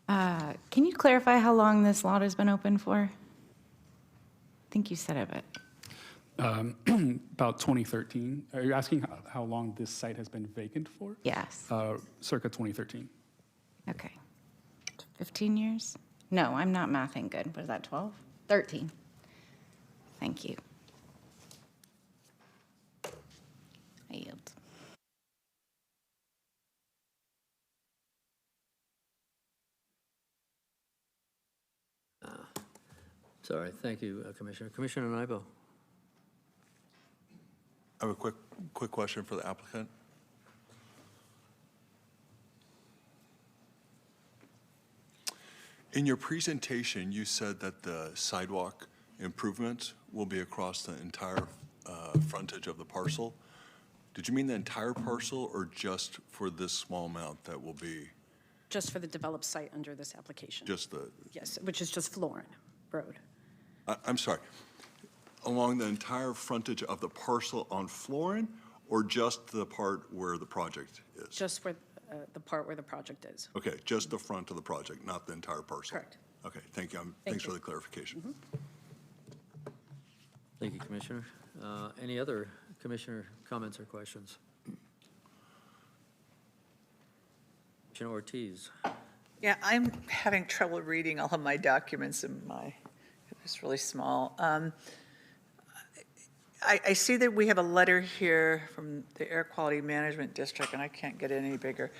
Can you clarify how long this lot has been open for? I think you said it, but. About 2013. Are you asking how long this site has been vacant for? Yes. Circa 2013. Okay. 15 years? No, I'm not mathing good. What is that, 12? 13. Thank you. I yield. Sorry, thank you, Commissioner. Commissioner Nybo. I have a quick question for the applicant. In your presentation, you said that the sidewalk improvements will be across the entire frontage of the parcel. Did you mean the entire parcel or just for this small amount that will be? Just for the developed site under this application. Just the? Yes, which is just Florin Road. I'm sorry. Along the entire frontage of the parcel on Florin or just the part where the project is? Just where the part where the project is. Okay, just the front of the project, not the entire parcel? Correct. Okay, thank you. Thank Thanks you. for the clarification. Thank you, Commissioner. Any other commissioner comments or questions? Commissioner Ortiz. Yeah, I'm having trouble reading all of my documents in it's really small. I see that we have a letter here from the Air Quality Management District, and I can't get it any bigger.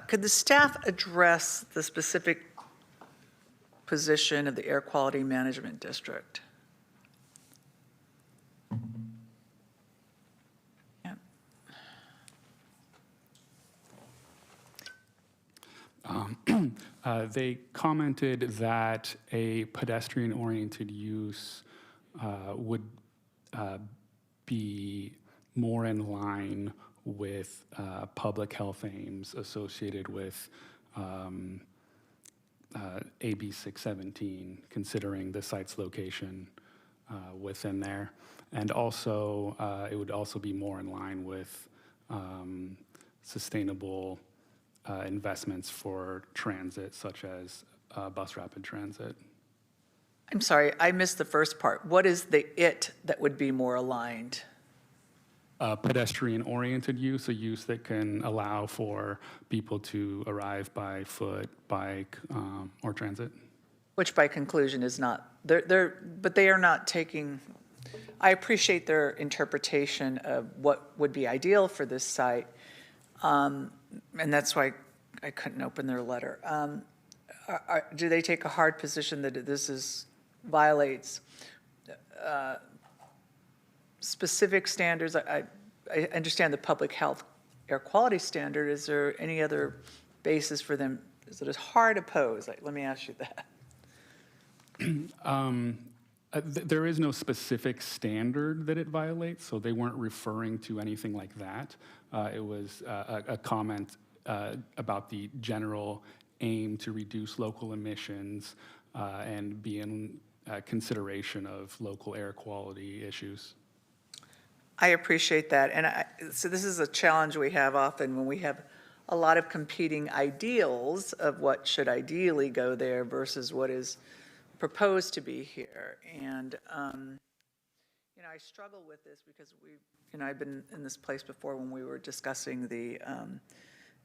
Could the staff address the specific position of the Air Quality Management District? They commented that a pedestrian-oriented use would be more in line with public health aims associated with AB 617, considering the site's location within there. And also, it would also be more in line with sustainable investments for transit, such as bus rapid transit. I'm sorry, I missed the first part. What is the "it" that would be more aligned? Pedestrian-oriented use, a use that can allow for people to arrive by foot, bike, or transit. Which by conclusion is not, but they are not taking, I appreciate their interpretation of what would be ideal for this site, and that's why I couldn't open their letter. Do they take a hard position that this violates specific standards? I understand the public health air quality standard. Is there any other basis for them? Is it as hard opposed? Let me ask you that. There is no specific standard that it violates, so they weren't referring to anything like that. It was a comment about the general aim to reduce local emissions and be in consideration of local air quality issues. I appreciate that. And so this is a challenge we have often when we have a lot of competing ideals of what should ideally go there versus what is proposed to be here. And, I struggle with this because I've been in this place before when we were discussing the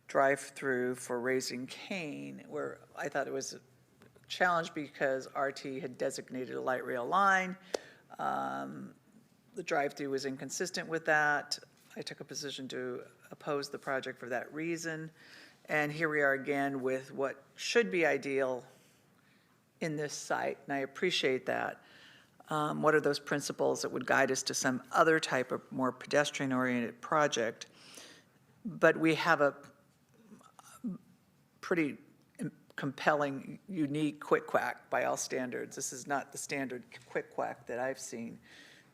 drive-through for Raising Cane, where I thought it was a challenge because RT had designated a light rail line. The drive-through was inconsistent with that. I took a position to oppose the project for that reason. And here we are again with what should be ideal in this site, and I appreciate that. What are those principles that would guide us to some other type of more pedestrian-oriented project? But we have a pretty compelling, unique quick quack by all standards. This is not the standard quick quack that I've seen.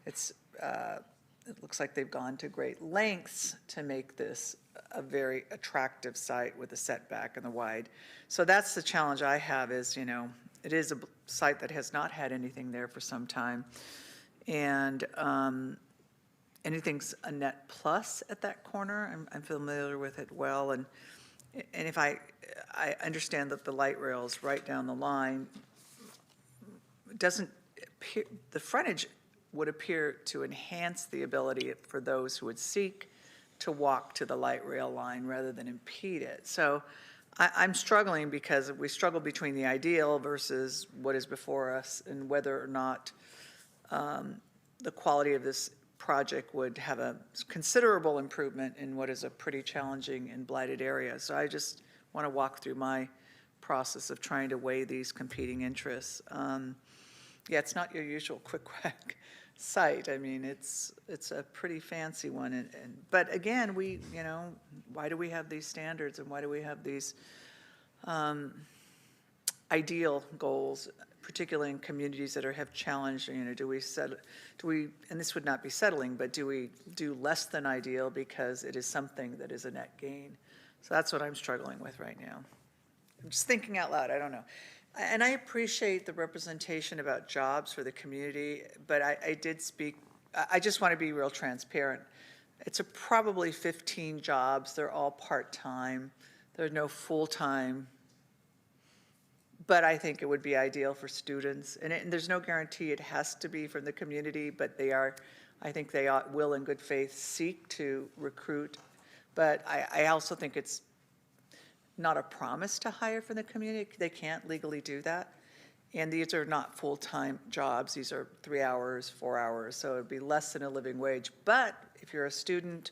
It's, it looks like they've gone to great lengths to make this a very attractive site with the setback and the wide. So that's the challenge I have is, it is a site that has not had anything there for some time. And anything's a net plus at that corner. I'm familiar with it well. And if I understand that the light rails right down the line doesn't appear, the frontage would appear to enhance the ability for those who would seek to walk to the light rail line rather than impede it. So I'm struggling because we struggle between the ideal versus what is before us and whether or not the quality of this project would have a considerable improvement in what is a pretty challenging and blighted area. So I just want to walk through my process of trying to weigh these competing interests. Yeah, it's not your usual quick quack site. I mean, it's a pretty fancy one. But again, why do we have these standards and why do we have these ideal goals, particularly in communities that have challenged, do we, and this would not be settling, but do we do less than ideal because it is something that is a net gain? So that's what I'm struggling with right now. I'm just thinking out loud, I don't know. And I appreciate the representation about jobs for the community, but I did speak, I just want to be real transparent. It's probably 15 jobs, they're all part-time, there's no full-time, but I think it would be ideal for students. And there's no guarantee it has to be from the community, but I think they will in good faith seek to recruit. But I also think it's not a promise to hire from the community. They can't legally do that. And these are not full-time jobs. These are 3 hours, 4 hours, so it'd be less than a living wage. But if you're a student,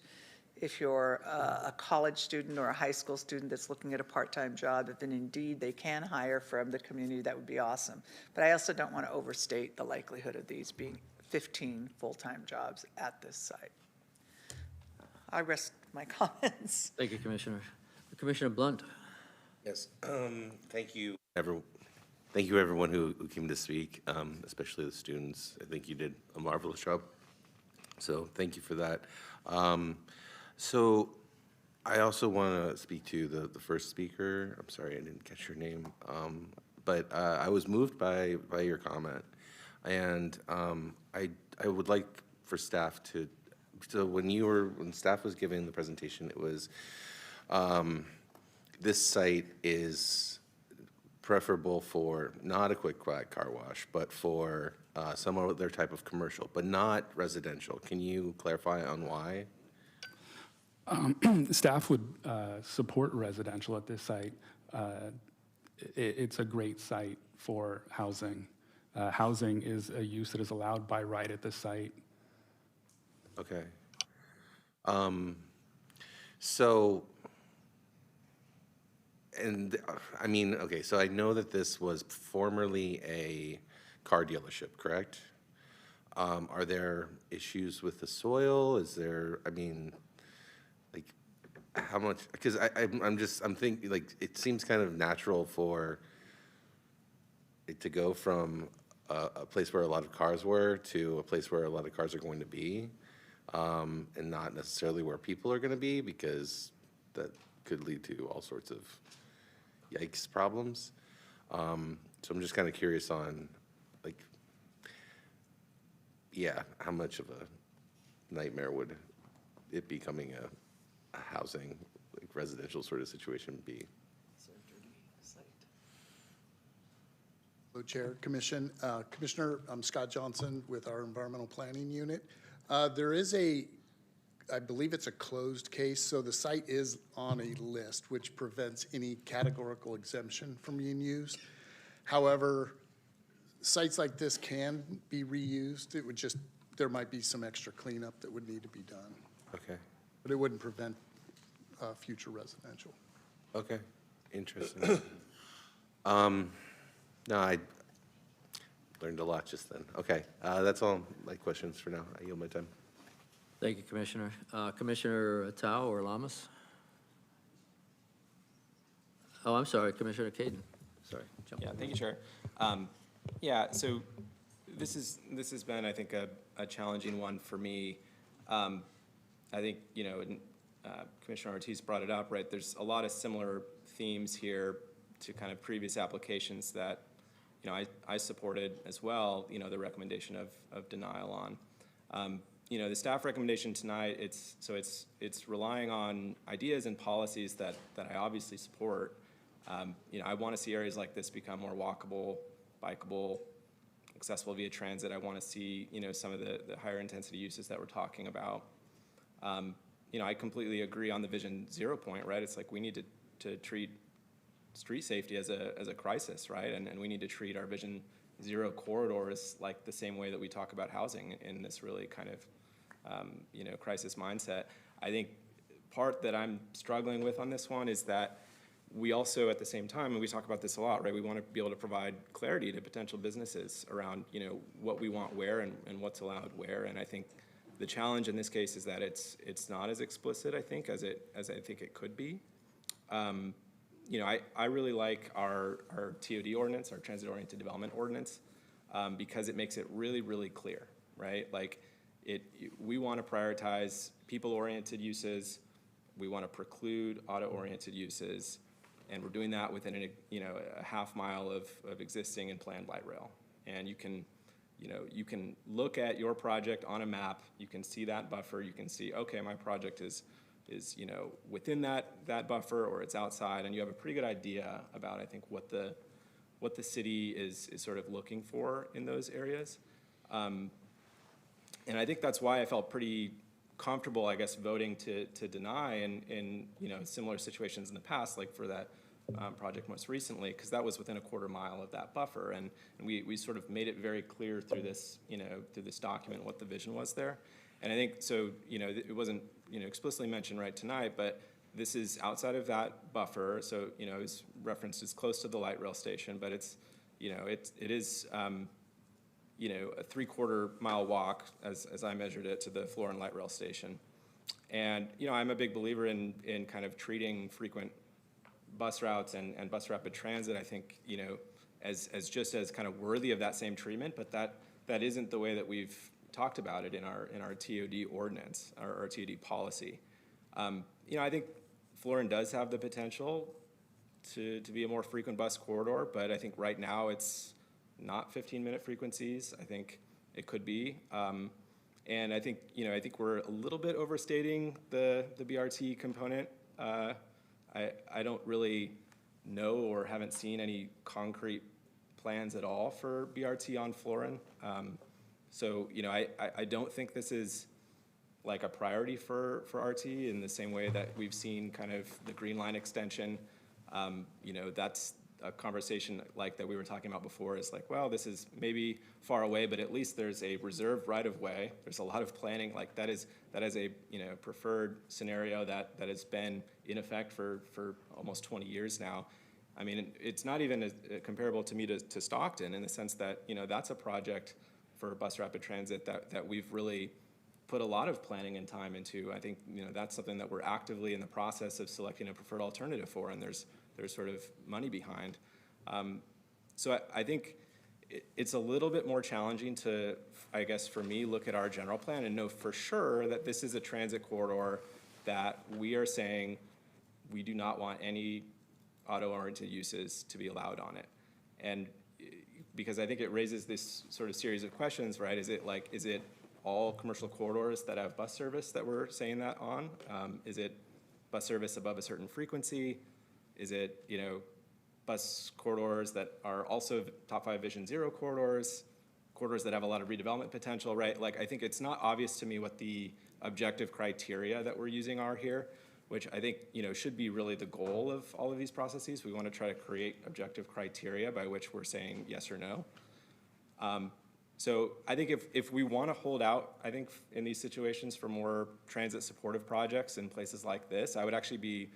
if you're a college student or a high school student that's looking at a part-time job, if indeed they can hire from the community, that would be awesome. But I also don't want to overstate the likelihood of these being 15 full-time jobs at this site. I rest my comments. Thank you, Commissioner. Commissioner Blunt. Yes, thank you, thank you everyone who came to speak, especially the students. I think you did a marvelous job. So thank you for that. So I also want to speak to the first speaker. I'm sorry, I didn't catch your name. But I was moved by your comment. And I would like for staff to, so when staff was giving the presentation, it was, this site is preferable for not a quick quack car wash, but for some other type of commercial, but not residential. Can you clarify on why? Staff would support residential at this site. It's a great site for housing. Housing is a use that is allowed by right at this site. Okay. So, and I mean, okay, so I know that this was formerly a car dealership, correct? Are there issues with the soil? Is there, I mean, like, how much, because I'm thinking, like, it seems kind of natural for it to go from a place where a lot of cars were to a place where a lot of cars are going to be, and not necessarily where people are going to be, because that could lead to all sorts of yikes problems. So I'm just kind of curious on, like, yeah, how much of a nightmare would it becoming a housing, like residential sort of situation be? Hello, Chair, Commission. Commissioner, I'm Scott Johnson with our Environmental Planning Unit. There is I believe it's a closed case, so the site is on a list, which prevents any categorical exemption from being used. However, sites like this can be reused. It would just, there might be some extra cleanup that would need to be done. Okay. But it wouldn't prevent future residential. Okay, interesting. No, I learned a lot just then. Okay, that's all my questions for now. I yield my time. Thank you, Commissioner. Commissioner Tao or Lamas? Oh, I'm sorry, Commissioner Caden. Sorry. Yeah, thank you, Chair. Yeah, so this has been, I think, a challenging one for me. I think, you know, Commissioner Ortiz brought it up, right? There's a lot of similar themes here to kind of previous applications that, you know, I supported as well, you know, the recommendation of denial on. You know, the staff recommendation tonight, it's relying on ideas and policies that I obviously support. You know, I want to see areas like this become more walkable, bikeable, accessible via transit. I want to see, you know, some of the higher intensity uses that we're talking about. You know, I completely agree on the Vision Zero point, right? It's like we need to treat street safety as a crisis, right? And we need to treat our Vision Zero corridors like the same way that we talk about housing in this really kind of, you know, crisis mindset. I think part that I'm struggling with on this one is that we also, at the same time, and we talk about this a lot, right? We want to be able to provide clarity to potential businesses around, you know, what we want where and what's allowed where. And I think the challenge in this case is that it's not as explicit, I think, as I think it could be. You know, I really like our TOD ordinance, our transit-oriented development ordinance, because it makes it really, really clear, right? Like, we want to prioritize people-oriented uses. We want to preclude auto-oriented uses. And we're doing that within a half mile of existing and planned light rail. And you can look at your project on a map. You can see that buffer. You can see, okay, my project is you know, within that buffer or it's outside, and you have a pretty good idea about, I think, what the city is sort of looking for in those areas. And I think that's why I felt pretty comfortable, I guess, voting to deny in you know, similar situations in the past, like for that project most recently, because that was within a quarter mile of that buffer, and we sort of made it very clear through this, you know, through this document what the vision was there. And I think so, you know, it wasn't, you know, explicitly mentioned right tonight, but this is outside of that buffer, so, you know, it's referenced as close to the light rail station, but it's, you know, it is you know, a 3/4 mile walk, as I measured it, to the Florin light rail station. And, you know, I'm a big believer in kind of treating frequent bus routes and bus rapid transit, I think, you know, as just as kind of worthy of that same treatment, but that isn't the way that we've talked about it in our TOD ordinance, our TOD policy. You know, I think Florin does have the potential to be a more frequent bus corridor, but I think right now it's not 15-minute frequencies. I think it could be. And I think, you know, I think we're a little bit overstating the BRT component. I don't really know or haven't seen any concrete plans at all for BRT on Florin. So, you know, I don't think this is like a priority for RT in the same way that we've seen kind of the Green Line extension. You know, that's a conversation like that we were talking about before is like, well, this is maybe far away, but at least there's a reserved right-of-way. There's a lot of planning. Like that is a, you know, preferred scenario that has been in effect for almost 20 years now. I mean, it's not even comparable to me to Stockton in the sense that, you know, that's a project for bus rapid transit that we've really put a lot of planning and time into. I think, you know, that's something that we're actively in the process of selecting a preferred alternative for, and there's sort of money behind. So I think it's a little bit more challenging to, I guess, for me, look at our general plan and know for sure that this is a transit corridor that we are saying we do not want any auto-oriented uses to be allowed on it. And because I think it raises this sort of series of questions, right? Is it all commercial corridors that have bus service that we're saying that on? Is it bus service above a certain frequency? Is it, you know, bus corridors that are also top 5 Vision Zero corridors that have a lot of redevelopment potential, right? Like, I think it's not obvious to me what the objective criteria that we're using are here, which I think, you know, should be really the goal of all of these processes. We want to try to create objective criteria by which we're saying yes or no. So I think if we want to hold out, I think in these situations for more transit supportive projects in places like this, I would actually be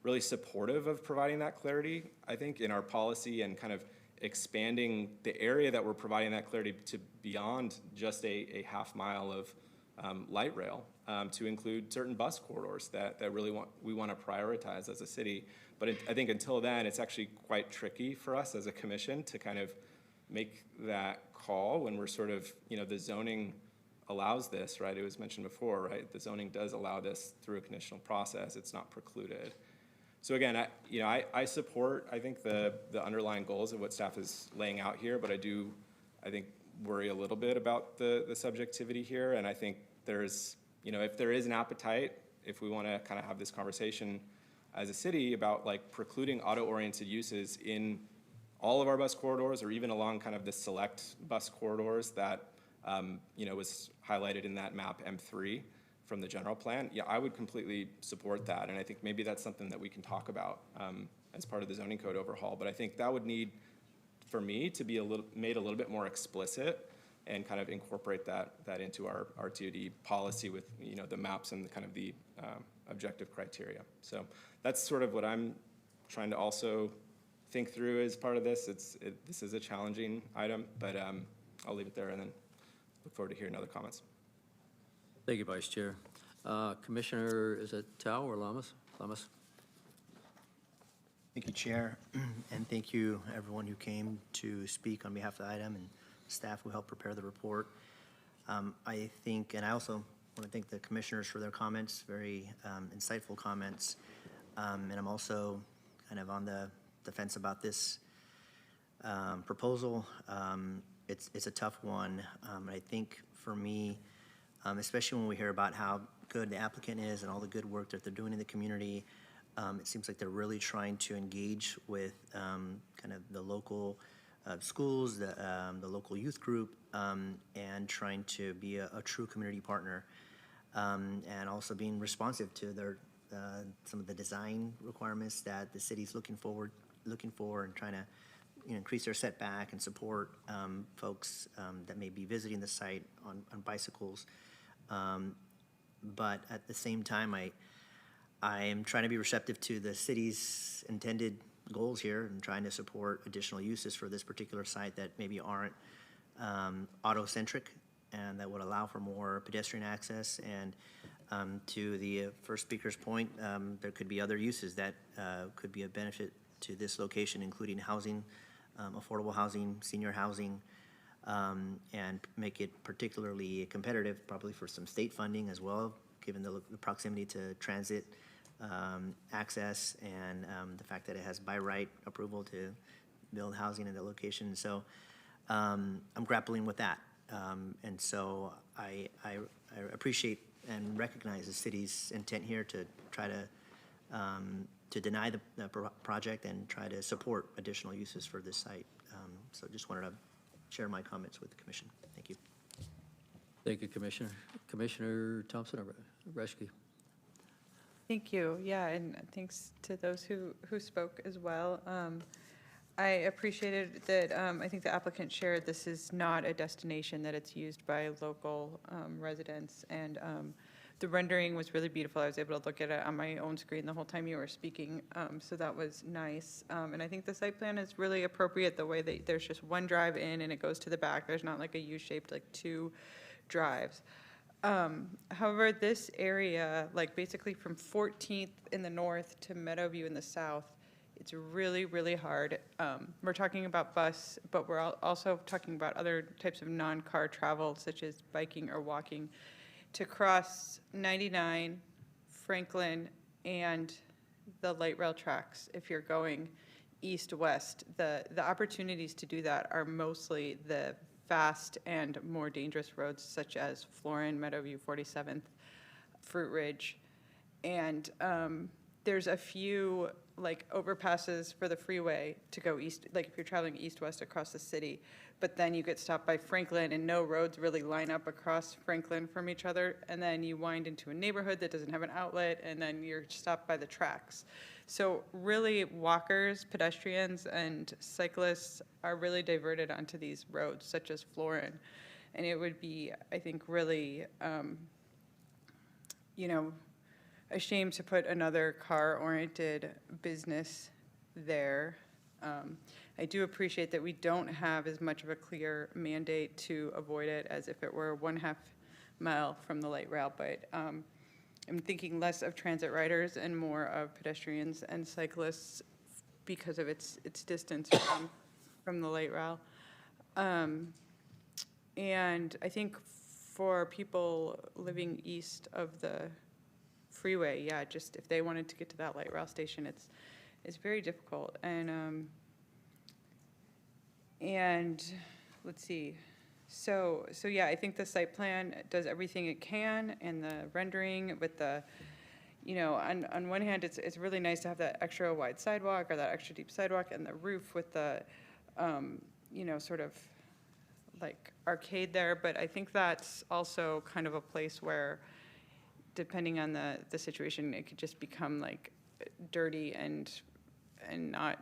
really supportive of providing that clarity, I think, in our policy and kind of expanding the area that we're providing that clarity to beyond just a half mile of light rail, to include certain bus corridors that we want to prioritize as a city. But I think until then, it's actually quite tricky for us as a commission to kind of make that call when we're sort of, the zoning allows this, right? It was mentioned before, right? The zoning does allow this through a conditional process. It's not precluded. So again, I support, I think, the underlying goals of what staff is laying out here, but I think, worry a little bit about the subjectivity here. And I think there's, if there is an appetite, if we want to kind of have this conversation as a city about like precluding auto-oriented uses in all of our bus corridors or even along kind of the select bus corridors that, was highlighted in that map M3 from the general plan, yeah, I would completely support that. And I think maybe that's something that we can talk about as part of the zoning code overhaul. But I think that would need, for me, to be made a little bit more explicit and kind of incorporate that into our TOD policy with, the maps and the kind of the objective criteria. So that's sort of what I'm trying to also think through as part of this. This is a challenging item, but I'll leave it there and then look forward to hearing other comments. Thank you, Vice Chair. Commissioner, is it Tao or Lamas? Lamas? Thank you, Chair, and thank you, everyone who came to speak on behalf of the item and staff who helped prepare the report. I think, and I also want to thank the commissioners for their comments, very insightful comments. And I'm also kind of on the fence about this proposal. It's a tough one. I think for me, especially when we hear about how good the applicant is and all the good work that they're doing in the community, it seems like they're really trying to engage with kind of the local schools, the local youth group, and trying to be a true community partner, and also being responsive to their some of the design requirements that the city's looking for, and trying to increase their setback and support folks that may be visiting the site on bicycles. But at the same time, I am trying to be receptive to the city's intended goals here and trying to support additional uses for this particular site that maybe aren't auto-centric and that would allow for more pedestrian access. And to the first speaker's point, there could be other uses that could be a benefit to this location, including housing, affordable housing, senior housing, and make it particularly competitive, probably for some state funding as well, given the proximity to transit access and the fact that it has by right approval to build housing in the location. So I'm grappling with that. And so I appreciate and recognize the city's intent here to try to deny the project and try to support additional uses for this site. So just wanted to share my comments with the commission. Thank you. Thank you, Commissioner. Commissioner Thompson or Reschke? Thank you. Yeah, and thanks to those who spoke as well. I appreciated that I think the applicant shared this is not a destination, that it's used by local residents, and the rendering was really beautiful. I was able to look at it on my own screen the whole time you were speaking, so that was nice. And I think the site plan is really appropriate, the way that there's just one drive in and it goes to the back. There's not like a U-shaped, like two drives. However, this area, like basically from 14th in the north to Meadowview in the south, it's really, really hard. We're talking about bus, but we're also talking about other types of non-car travel, such as biking or walking, to cross 99, Franklin, and the light rail tracks. If you're going east-west, the opportunities to do that are mostly the fast and more dangerous roads, such as Florin, Meadowview, 47th, Fruit Ridge. And there's a few like overpasses for the freeway to go east, like if you're traveling east-west across the city, but then you get stopped by Franklin and no roads really line up across Franklin from each other, and then you wind into a neighborhood that doesn't have an outlet, and then you're stopped by the tracks. So really, walkers, pedestrians, and cyclists are really diverted onto these roads, such as Florin. And it would be, I think, really, a shame to put another car-oriented business there. I do appreciate that we don't have as much of a clear mandate to avoid it as if it were 1/2 mile from the light rail, but I'm thinking less of transit riders and more of pedestrians and cyclists because of its distance from the light rail. And I think for people living east of the freeway, yeah, just if they wanted to get to that light rail station, it's very difficult. And let's see. So yeah, I think the site plan does everything it can, and the rendering with the, on one hand, it's really nice to have that extra wide sidewalk or that extra deep sidewalk, and the roof with the, sort of like arcade there. But I think that's also kind of a place where, depending on the situation, it could just become like dirty and not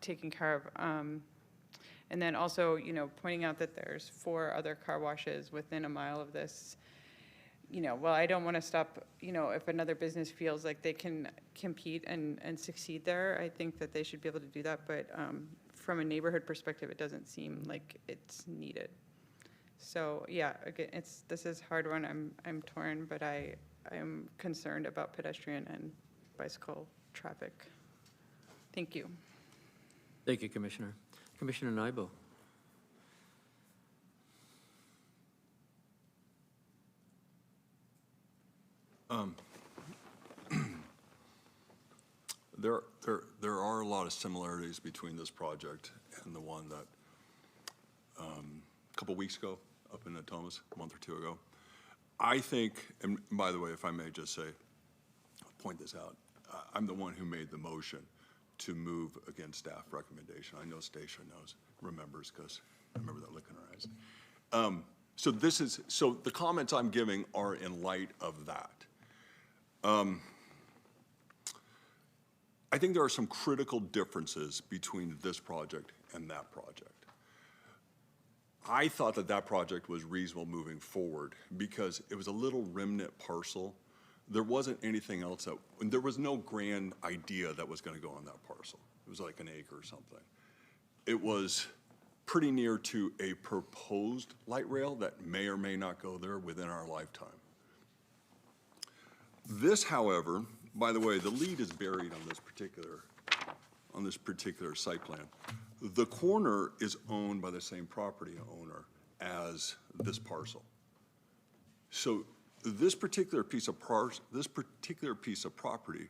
taken care of. And then also, pointing out that there's 4 other car washes within a mile of this. Well, I don't want to stop, if another business feels like they can compete and succeed there, I think that they should be able to do that. But from a neighborhood perspective, it doesn't seem like it's needed. So yeah, again, this is a hard one. I'm torn, but I'm concerned about pedestrian and bicycle traffic. Thank you. Thank you, Commissioner. Commissioner Nybo. There are a lot of similarities between this project and the one that a couple weeks ago up in Natomas, a month or 2 ago. I think, and by the way, if I may just say, point this out, I'm the one who made the motion to move against staff recommendation. I know Stacia remembers, because I remember that look in her eyes. So the comments I'm giving are in light of that. I think there are some critical differences between this project and that project. I thought that project was reasonable moving forward because it was a little remnant parcel. There wasn't anything else there was no grand idea that was going to go on that parcel. It was like an acre or something. It was pretty near to a proposed light rail that may or may not go there within our lifetime. This, however, by the way, the lead is buried on this particular site plan. The corner is owned by the same property owner as this parcel. So this particular piece of property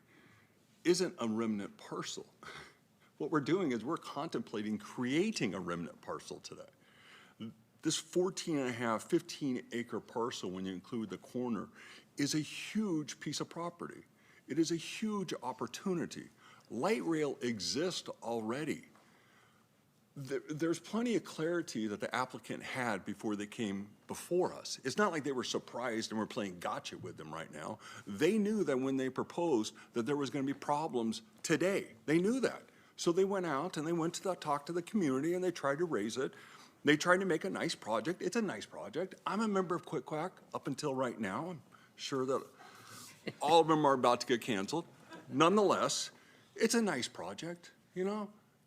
isn't a remnant parcel. What we're doing is we're contemplating creating a remnant parcel today. This 14.5, 15 acre parcel, when you include the corner, is a huge piece of property. It is a huge opportunity. Light rail exists already. There's plenty of clarity that the applicant had before they came before us. It's not like they were surprised and we're playing gotcha with them right now. They knew that when they proposed that there was going to be problems today. They knew that. So they went out and they went to talk to the community and they tried to raise it. They tried to make a nice project. It's a nice project. I'm a member of Quick Quack up until right now. I'm sure that all of them are about to get canceled. Nonetheless, it's a nice project,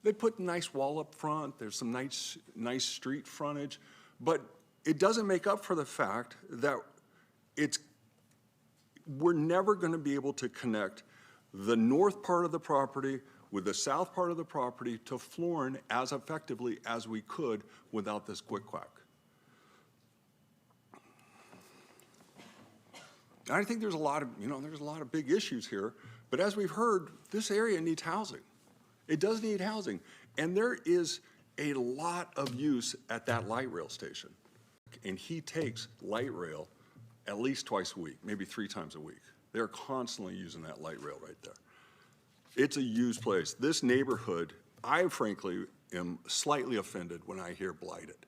They put a nice wall up front. There's some nice street frontage, but it doesn't make up for the fact that we're never going to be able to connect the north part of the property with the south part of the property to Florin as effectively as we could without this Quick Quack. And I think there's a lot of big issues here, but as we've heard, this area needs housing. It does need housing, and there is a lot of use at that light rail station. And he takes light rail at least twice a week, maybe 3 times a week. They're constantly using that light rail right there. It's a used place. This neighborhood, I frankly am slightly offended when I hear blighted,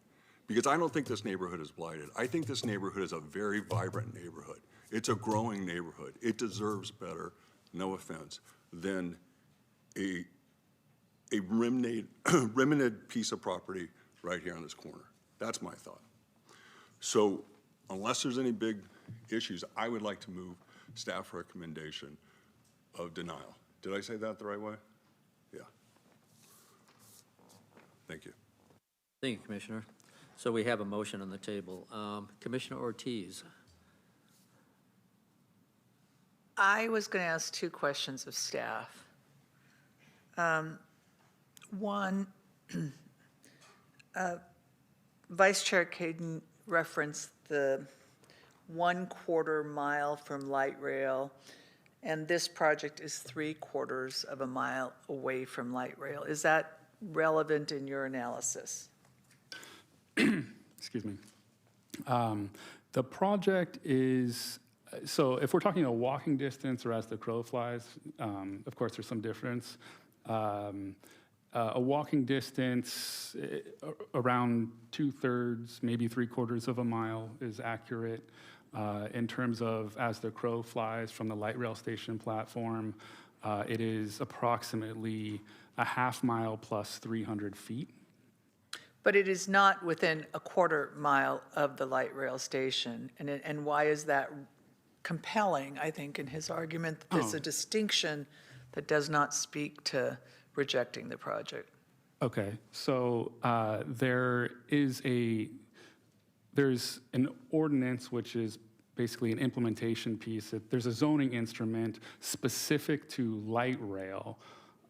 because I don't think this neighborhood is blighted. I think this neighborhood is a very vibrant neighborhood. It's a growing neighborhood. It deserves better, no offense, than a remnant piece of property right here on this corner. That's my thought. So unless there's any big issues, I would like to move staff recommendation of denial. Did I say that the right way? Yeah. Thank you. Thank you, Commissioner. So we have a motion on the table. Commissioner Ortiz. I was going to ask two questions of staff. One, Vice Chair Caden referenced the 1/4 mile from light rail, and this project is 3/4 of a mile away from light rail. Is that relevant in your analysis? Excuse me. The project is, so if we're talking a walking distance or as the crow flies, of course, there's some difference. A walking distance around 2/3, maybe 3/4 of a mile is accurate. In terms of as the crow flies from the light rail station platform, it is approximately a half mile plus 300 feet. But it is not within a 1/4 mile of the light rail station. And why is that compelling, I think, in his argument, that there's a distinction that does not speak to rejecting the project? Okay, so there's an ordinance which is basically an implementation piece. There's a zoning instrument specific to light rail,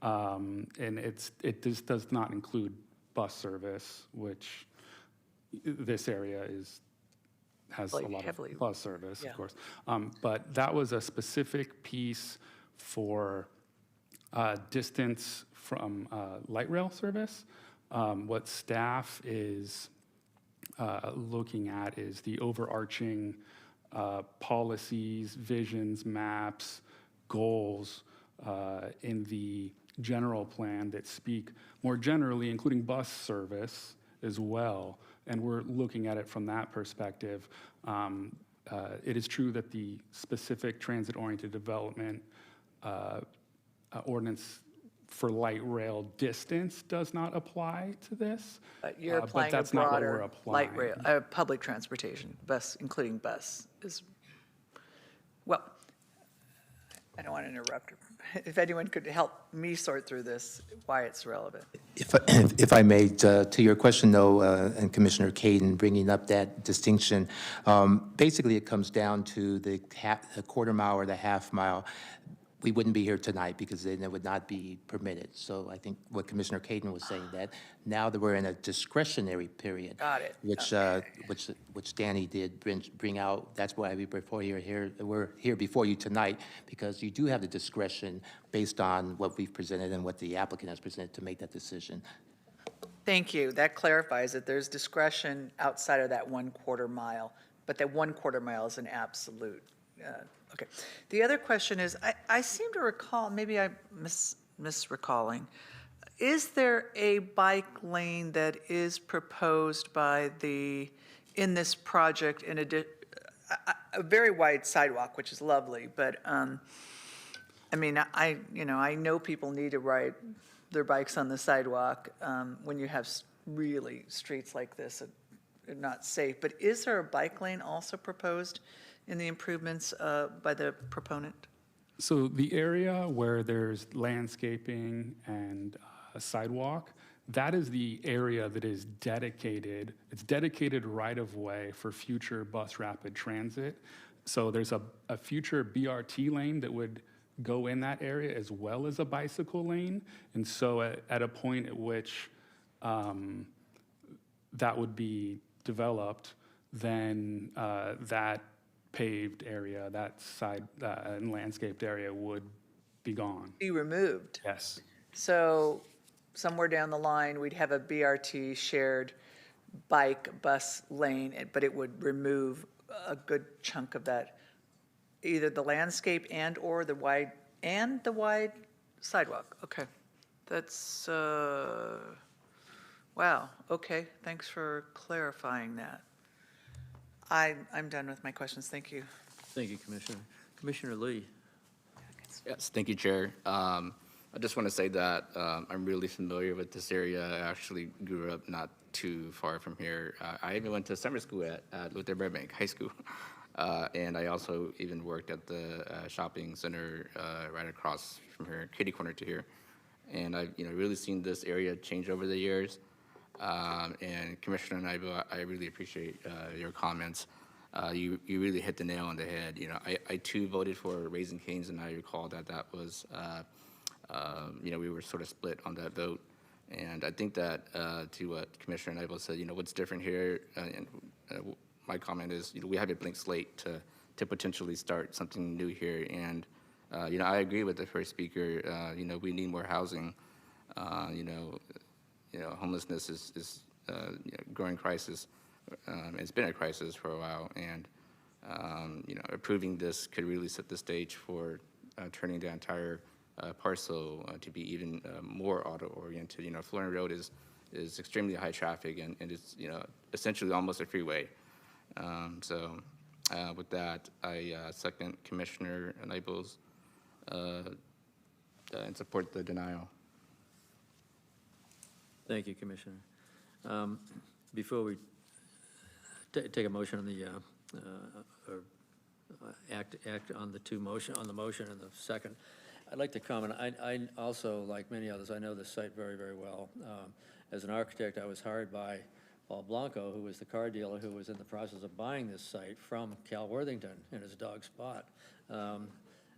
and it just does not include bus service, which this area has a lot of bus service, of course. But that was a specific piece for distance from light rail service. What staff is looking at is the overarching policies, visions, maps, goals in the general plan that speak more generally, including bus service as well. And we're looking at it from that perspective. It is true that the specific transit-oriented development ordinance for light rail distance does not apply to this. But you're applying a that's not what we're broader applying. light rail, public transportation, bus, including bus, is, well, I don't want to interrupt. If anyone could help me sort through this, why it's relevant. If I may, to your question, though, and Commissioner Caden bringing up that distinction, basically it comes down to the 1/4 mile or the half mile. We wouldn't be here tonight because then it would not be permitted. So I think what Commissioner Caden was saying, that now that we're in a discretionary period. Got it. Which Danny did bring out. That's why we're here before you tonight, because you do have the discretion based on what we've presented and what the applicant has presented to make that decision. Thank you. That clarifies that there's discretion outside of that 1/4 mile, but that 1/4 mile is an absolute. Okay. The other question is, I seem to recall, maybe I'm misrecalling, is there a bike lane that is proposed in this project in a very wide sidewalk, which is lovely, but I mean, I know people need to ride their bikes on the sidewalk when you have really streets like this are not safe, but is there a bike lane also proposed in the improvements by the proponent? So the area where there's landscaping and a sidewalk, that is the area that is dedicated. It's dedicated right-of-way for future bus rapid transit. So there's a future BRT lane that would go in that area as well as a bicycle lane. And so at a point at which that would be developed, then that paved area, that side and landscaped area would be gone. Be removed? Yes. So somewhere down the line, we'd have a BRT shared bus lane, but it would remove a good chunk of that, either the landscape and/or the wide sidewalk. Okay. That's, wow, okay, thanks for clarifying that. I'm done with my questions, thank you. Thank you, Commissioner. Commissioner Lee. Yes, thank you, Chair. I just want to say that I'm really familiar with this area. I actually grew up not too far from here. I even went to summer school at Luther Burbank High School. And I also even worked at the shopping center right across from here, kitty corner to here. And I've really seen this area change over the years. And Commissioner Naibo, I really appreciate your comments. You really hit the nail on the head. I too voted for Raising Cane's, and I recall that was we were sort of split on that vote. And I think that to what Commissioner Naibo said, what's different here, and my comment is, we have a blank slate to potentially start something new here. And I agree with the first speaker. We need more housing. Homelessness is a growing crisis. It's been a crisis for a while, and approving this could really set the stage for turning the entire parcel to be even more auto-oriented. Flooring Road is extremely high traffic, and it's essentially almost a freeway. So with that, I second Commissioner Naibo's and support the denial. Thank you, Commissioner. Before we take a motion on the, or act on the motion and the second, I'd like to comment. I also, like many others, I know this site very, very well. As an architect, I was hired by Paul Blanco, who was the car dealer who was in the process of buying this site from Cal Worthington in his dog spot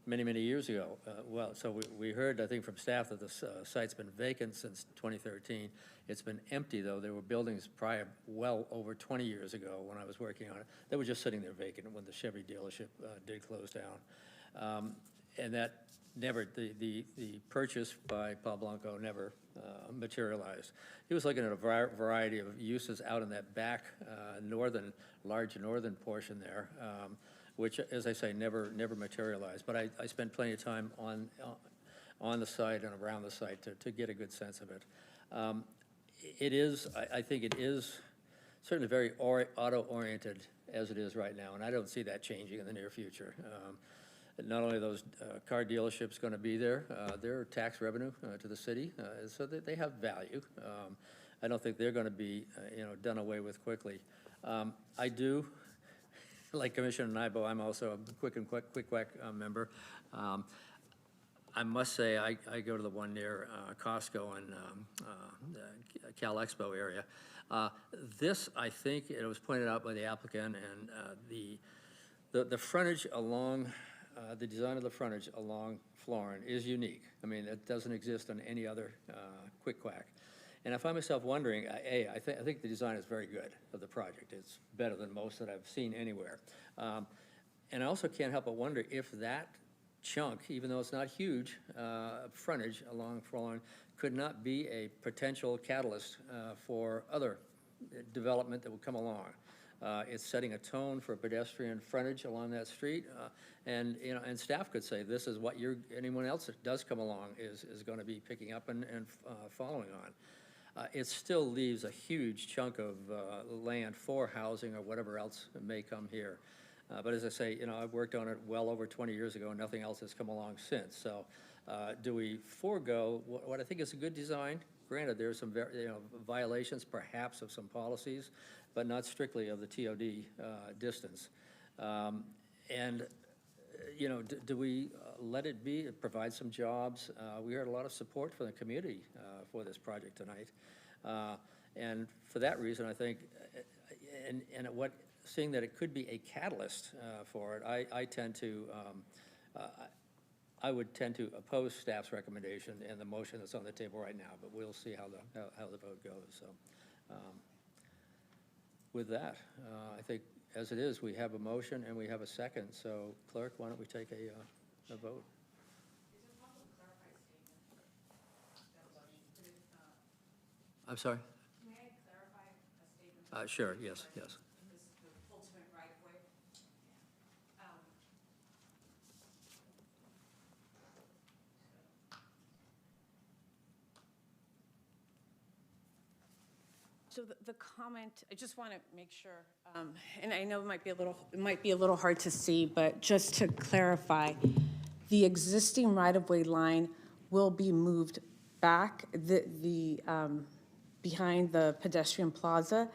many, many years ago. So we heard, I think, from staff that this site's been vacant since 2013. It's been empty, though. There were buildings prior, well over 20 years ago when I was working on it. They were just sitting there vacant when the Chevy dealership did close down. And that never, the purchase by Paul Blanco never materialized. He was looking at a variety of uses out in that back large northern portion there, which, as I say, never materialized. But I spent plenty of time on the site and around the site to get a good sense of it. I think it is certainly very auto-oriented as it is right now, and I don't see that changing in the near future. Not only are those car dealerships going to be there, they're tax revenue to the city, so they have value. I don't think they're going to be done away with quickly. I do, like Commissioner Naibo, I'm also a Quick Quack member. I must say I go to the one near Costco and Cal Expo area. This, I think, it was pointed out by the applicant, and the frontage along the design of the frontage along Florin is unique. I mean, it doesn't exist on any other Quick Quack. And I find myself wondering, I think the design is very good of the project. It's better than most that I've seen anywhere. And I also can't help but wonder if that chunk, even though it's not huge, frontage along Florin, could not be a potential catalyst for other development that would come along. It's setting a tone for pedestrian frontage along that street, and staff could say this is what anyone else that does come along is going to be picking up and following on. It still leaves a huge chunk of land for housing or whatever else may come here. But as I say, I've worked on it well over 20 years ago, and nothing else has come along since. So, do we forego what I think is a good design? Granted, there are some violations, perhaps, of some policies, but not strictly of the TOD distance. Do we let it be? It provides some jobs. We heard a lot of support from the community for this project tonight. And for that reason, I think, seeing that it could be a catalyst for it, I would tend to oppose staff's recommendation and the motion that's on the table right now, but we'll see how the vote goes. So, with that, I think as it is, we have a motion and we have a second. So, clerk, why don't we take a vote? I'm sorry? May I clarify a statement? Sure, yes. The ultimate right of way. So the comment, I just want to make sure, and I know it might be a little hard to see, but just to clarify, the existing right-of-way line will be moved back behind the pedestrian plaza.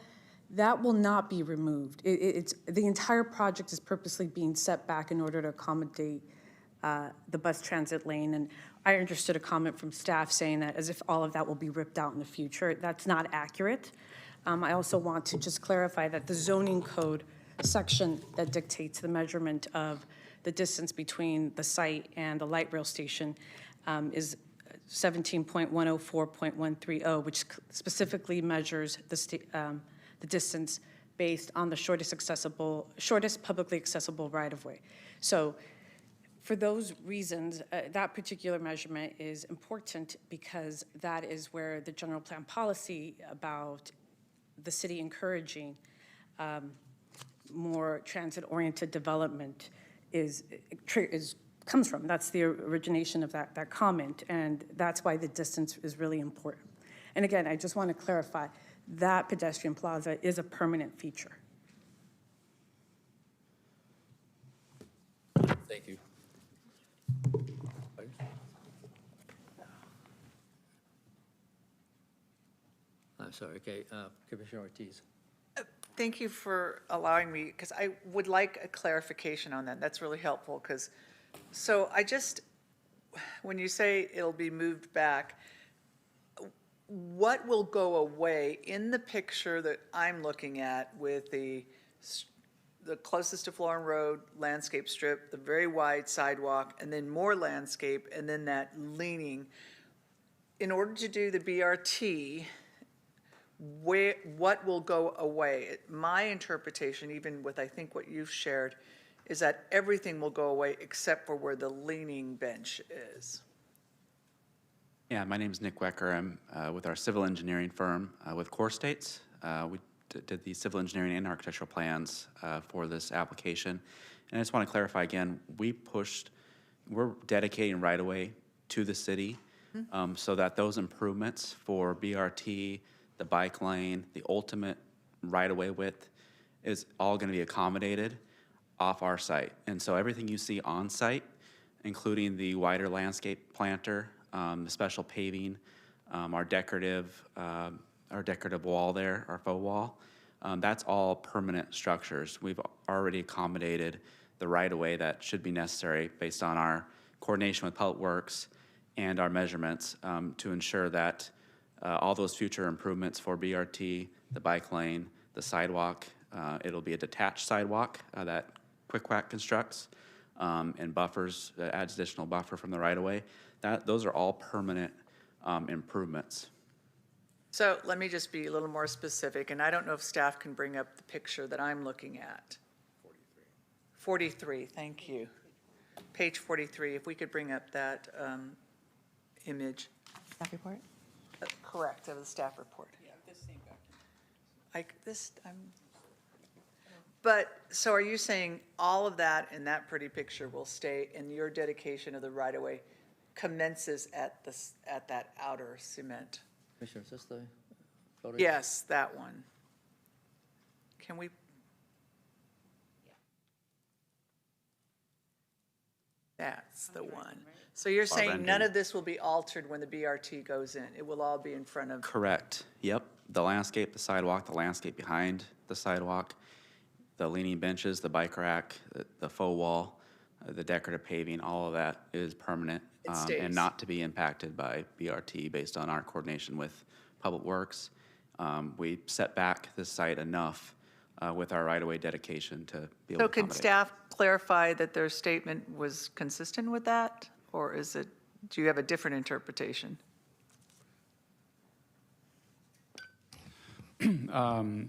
that will not be removed. It's, the entire project is purposely being set back in order to accommodate the bus transit lane. And I understood a comment from staff saying that as if all of that will be ripped out in the future. That's not accurate. I also want to just clarify that the zoning code section that dictates the measurement of the distance between the site and the light rail station is 17.104.130, which specifically measures the distance based on the shortest publicly accessible right-of-way. So for those reasons, that particular measurement is important because that is where the general plan policy about the city encouraging more transit-oriented development comes from. That's the origination of that comment, and that's why the distance is really important. And again, I just want to clarify, that pedestrian plaza is a permanent feature. Thank you. I'm sorry, okay, Commissioner Ortiz. Thank you for allowing me, because I would like a clarification on that. That's really helpful, because, so I just, when you say it'll be moved back, what will go away in the picture that I'm looking at with the closest to Florin Road landscape strip, the very wide sidewalk, and then more landscape, and then that leaning? In order to do the BRT, what will go away? My interpretation, even with I think what you've shared, is that everything will go away except for where the leaning bench is. Yeah, my name is Nick Wecker. I'm with our civil engineering firm with Core States. We did the civil engineering and architectural plans for this application. And I just want to clarify again, we're dedicating right away to the city so that those improvements for BRT, the bike lane, the ultimate right-of-way width is all going to be accommodated off our site. And so everything you see on site, including the wider landscape planter, the special paving, our decorative wall there, our faux wall, that's all permanent structures. We've already accommodated the right-of-way that should be necessary based on our coordination with Public Works and our measurements to ensure that all those future improvements for BRT, the bike lane, the sidewalk, it'll be a detached sidewalk that Quick Quack constructs and buffers, adds additional buffer from the right-of-way. Those are all permanent improvements. So let me just be a little more specific, and I don't know if staff can bring up the picture that I'm looking at. 43, thank you. Page 43, if we could bring up that image. Staff report? Correct, of the staff report. Yeah, this same document. But, so are you saying all of that in that pretty picture will stay, and your dedication of the right-of-way commences at that outer cement? Commissioner, is this the photo? Yes, that one. Can we? That's the one. So you're saying none of this will be altered when the BRT goes in? It will all be in front of? Correct. Yep. The landscape, the sidewalk, the landscape behind the sidewalk, the leaning benches, the bike rack, the faux wall, the decorative paving, all of that is permanent and not to be impacted by BRT based on our coordination with Public Works. We set back this site enough with our right-of-way dedication to be able to accommodate. So can staff clarify that their statement was consistent with that? Or is it, do you have a different interpretation? The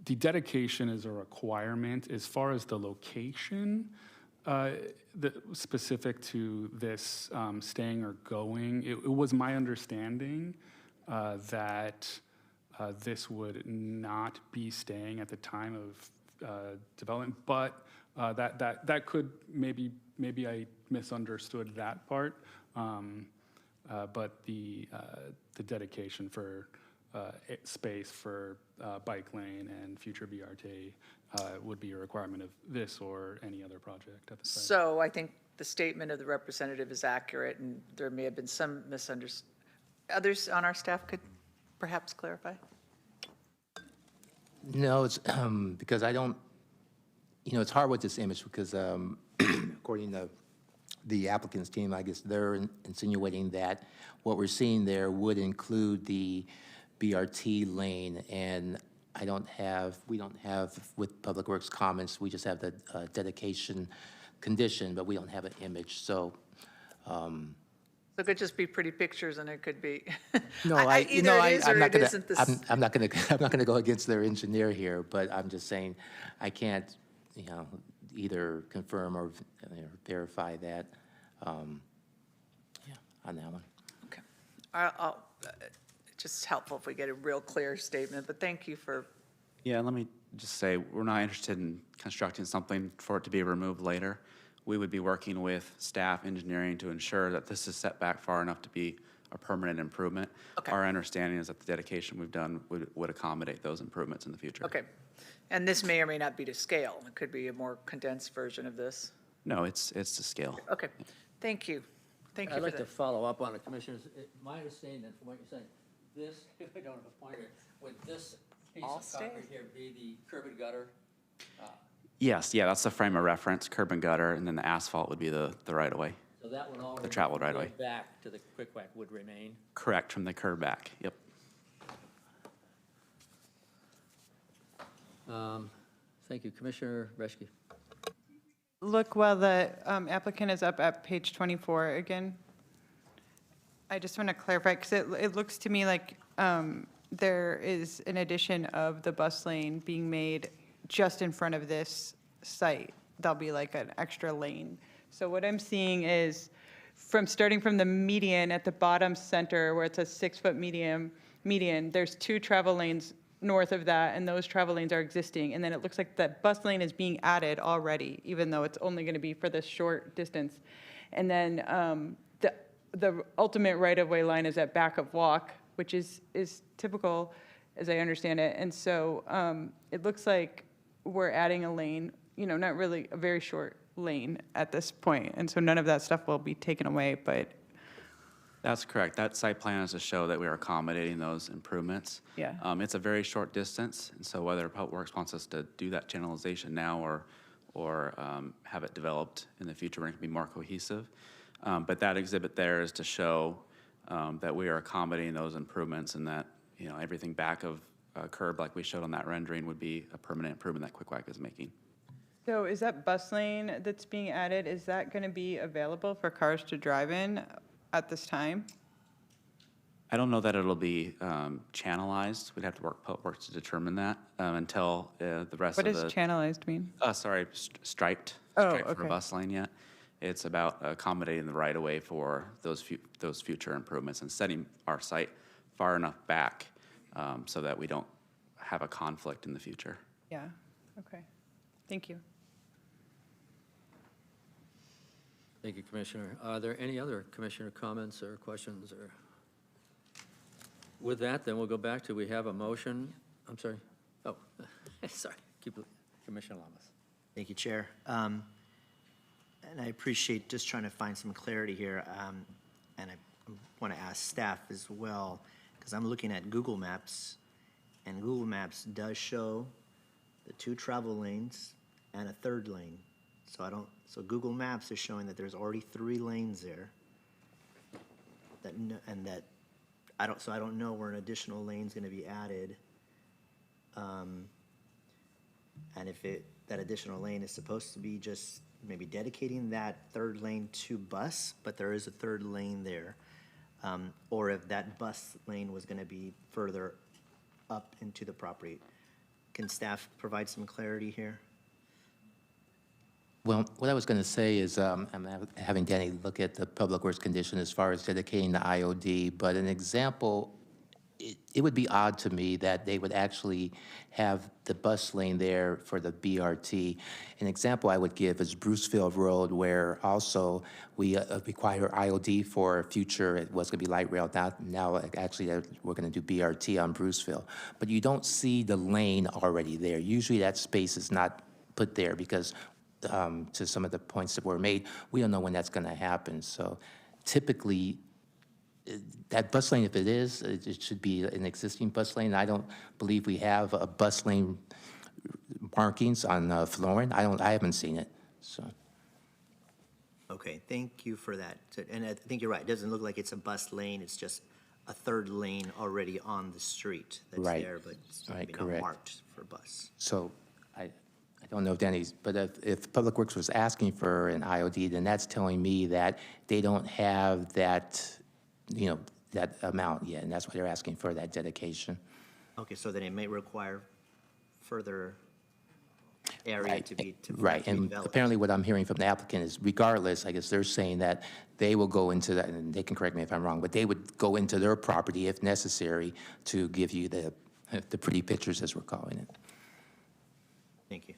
dedication is a requirement. As far as the location, specific to this staying or going, it was my understanding that this would not be staying at the time of development, but that could maybe I misunderstood that part. But the dedication for space for bike lane and future BRT would be a requirement of this or any other project at the site. So I think the statement of the representative is accurate, and there may have been some misunderstanding. Others on our staff could perhaps clarify? No, it's because I don't, it's hard with this image because according to the applicant's team, I guess they're insinuating that what we're seeing there would include the BRT lane, and we don't have, with Public Works comments, we just have the dedication condition, but we don't have an image, so. So it could just be pretty pictures and it could be, No, either it is or it isn't this. I'm not gonna go against their engineer here, but I'm just saying, I can't, either confirm or verify that, on that one. Okay. Just helpful if we get a real clear statement, but thank you for, Yeah, let me just say, we're not interested in constructing something for it to be removed later. We would be working with staff engineering to ensure that this is set back far enough to be a permanent improvement. Okay. Our understanding is that the dedication we've done would accommodate those improvements in the future. okay. And this may or may not be to scale. It could be a more condensed version of this. No, it's to scale. Okay, thank you. Thank you I'd for like to that. follow up on it, Commissioners. My understanding then from what you're saying, this, I don't have a pointer, would this piece All of stay? concrete here be the curb and gutter? Yes, yeah, that's the frame of reference, curb and gutter, and then the asphalt would be the right-of-way. So that would all. The traveled right away. Back to the quick-whack would remain. Correct, from the curb back, yep. Thank you. Commissioner Reschke. Look, while the applicant is up at page 24 again, I just want to clarify, because it looks to me like there is an addition of the bus lane being made just in front of this site. There'll be like an extra lane. So what I'm seeing is starting from the median at the bottom center, where it's a 6-foot median, there's 2 travel lanes north of that, and those travel lanes are existing. And then it looks like the bus lane is being added already, even though it's only going to be for this short distance. And then the ultimate right-of-way line is at back of walk, which is typical, as I understand it. And so it looks like we're adding a lane, not really a very short lane at this point. And so none of that stuff will be taken away, but. That's correct. That site plan is to show that we are accommodating those improvements. Yeah. It's a very short distance, and so whether Public Works wants us to do that channelization now or have it developed in the future when it can be more cohesive. But that exhibit there is to show that we are accommodating those improvements and that, everything back of a curb like we showed on that rendering would be a permanent improvement that Quick-Whack is making. So is that bus lane that's being added, is that going to be available for cars to drive in at this time? I don't know that it'll be channelized. We'd have to work Public Works to determine that until the rest What of does the. channelized mean? Striped. Oh, Striped for okay. a bus lane yet. It's about accommodating the right-of-way for those future improvements and setting our site far enough back so that we don't have a conflict in the future. Yeah, okay. Thank you. Thank you, Commissioner. Are there any other commissioner comments or questions or? With that, then we'll go back to, we have a motion. I'm sorry. Oh, sorry. Commissioner Lamas. Thank you, Chair. And I appreciate just trying to find some clarity here. And I want to ask staff as well, because I'm looking at Google Maps, and Google Maps does show the 2 travel lanes and a 3rd lane. So Google Maps is showing that there's already 3 lanes there. I don't know where an additional lane's going to be added. And if that additional lane is supposed to be just maybe dedicating that 3rd lane to bus, but there is a 3rd lane there. Or if that bus lane was going to be further up into the property. Can staff provide some clarity here? Well, what I was going to say is I'm having Danny look at the Public Works condition as far as dedicating the IOD, but an example, it would be odd to me that they would actually have the bus lane there for the BRT. An example I would give is Bruceville Road, where also we require IOD for future, it was going to be light rail, now actually we're going to do BRT on Bruceville. But you don't see the lane already there. Usually that space is not put there because to some of the points that were made, we don't know when that's going to happen. So typically, That bus lane, if it is, it should be an existing bus lane. I don't believe we have a bus lane markings on Florin. I haven't seen it, so. Okay, thank you for that. And I think you're right, it doesn't look like it's a bus lane, it's just a third lane already on the street that's Right. there, but it's Right, maybe not correct. marked for bus. So I don't know if Danny's, but if Public Works was asking for an IOD, then that's telling me that they don't have that, that amount yet, and that's why they're asking for that dedication. Okay, so then it may require further area to be Right, and developed. apparently what I'm hearing from the applicant is regardless, I guess they're saying that they will go into that, and they can correct me if I'm wrong, but they would go into their property if necessary to give you the pretty pictures, as we're calling it. Thank you.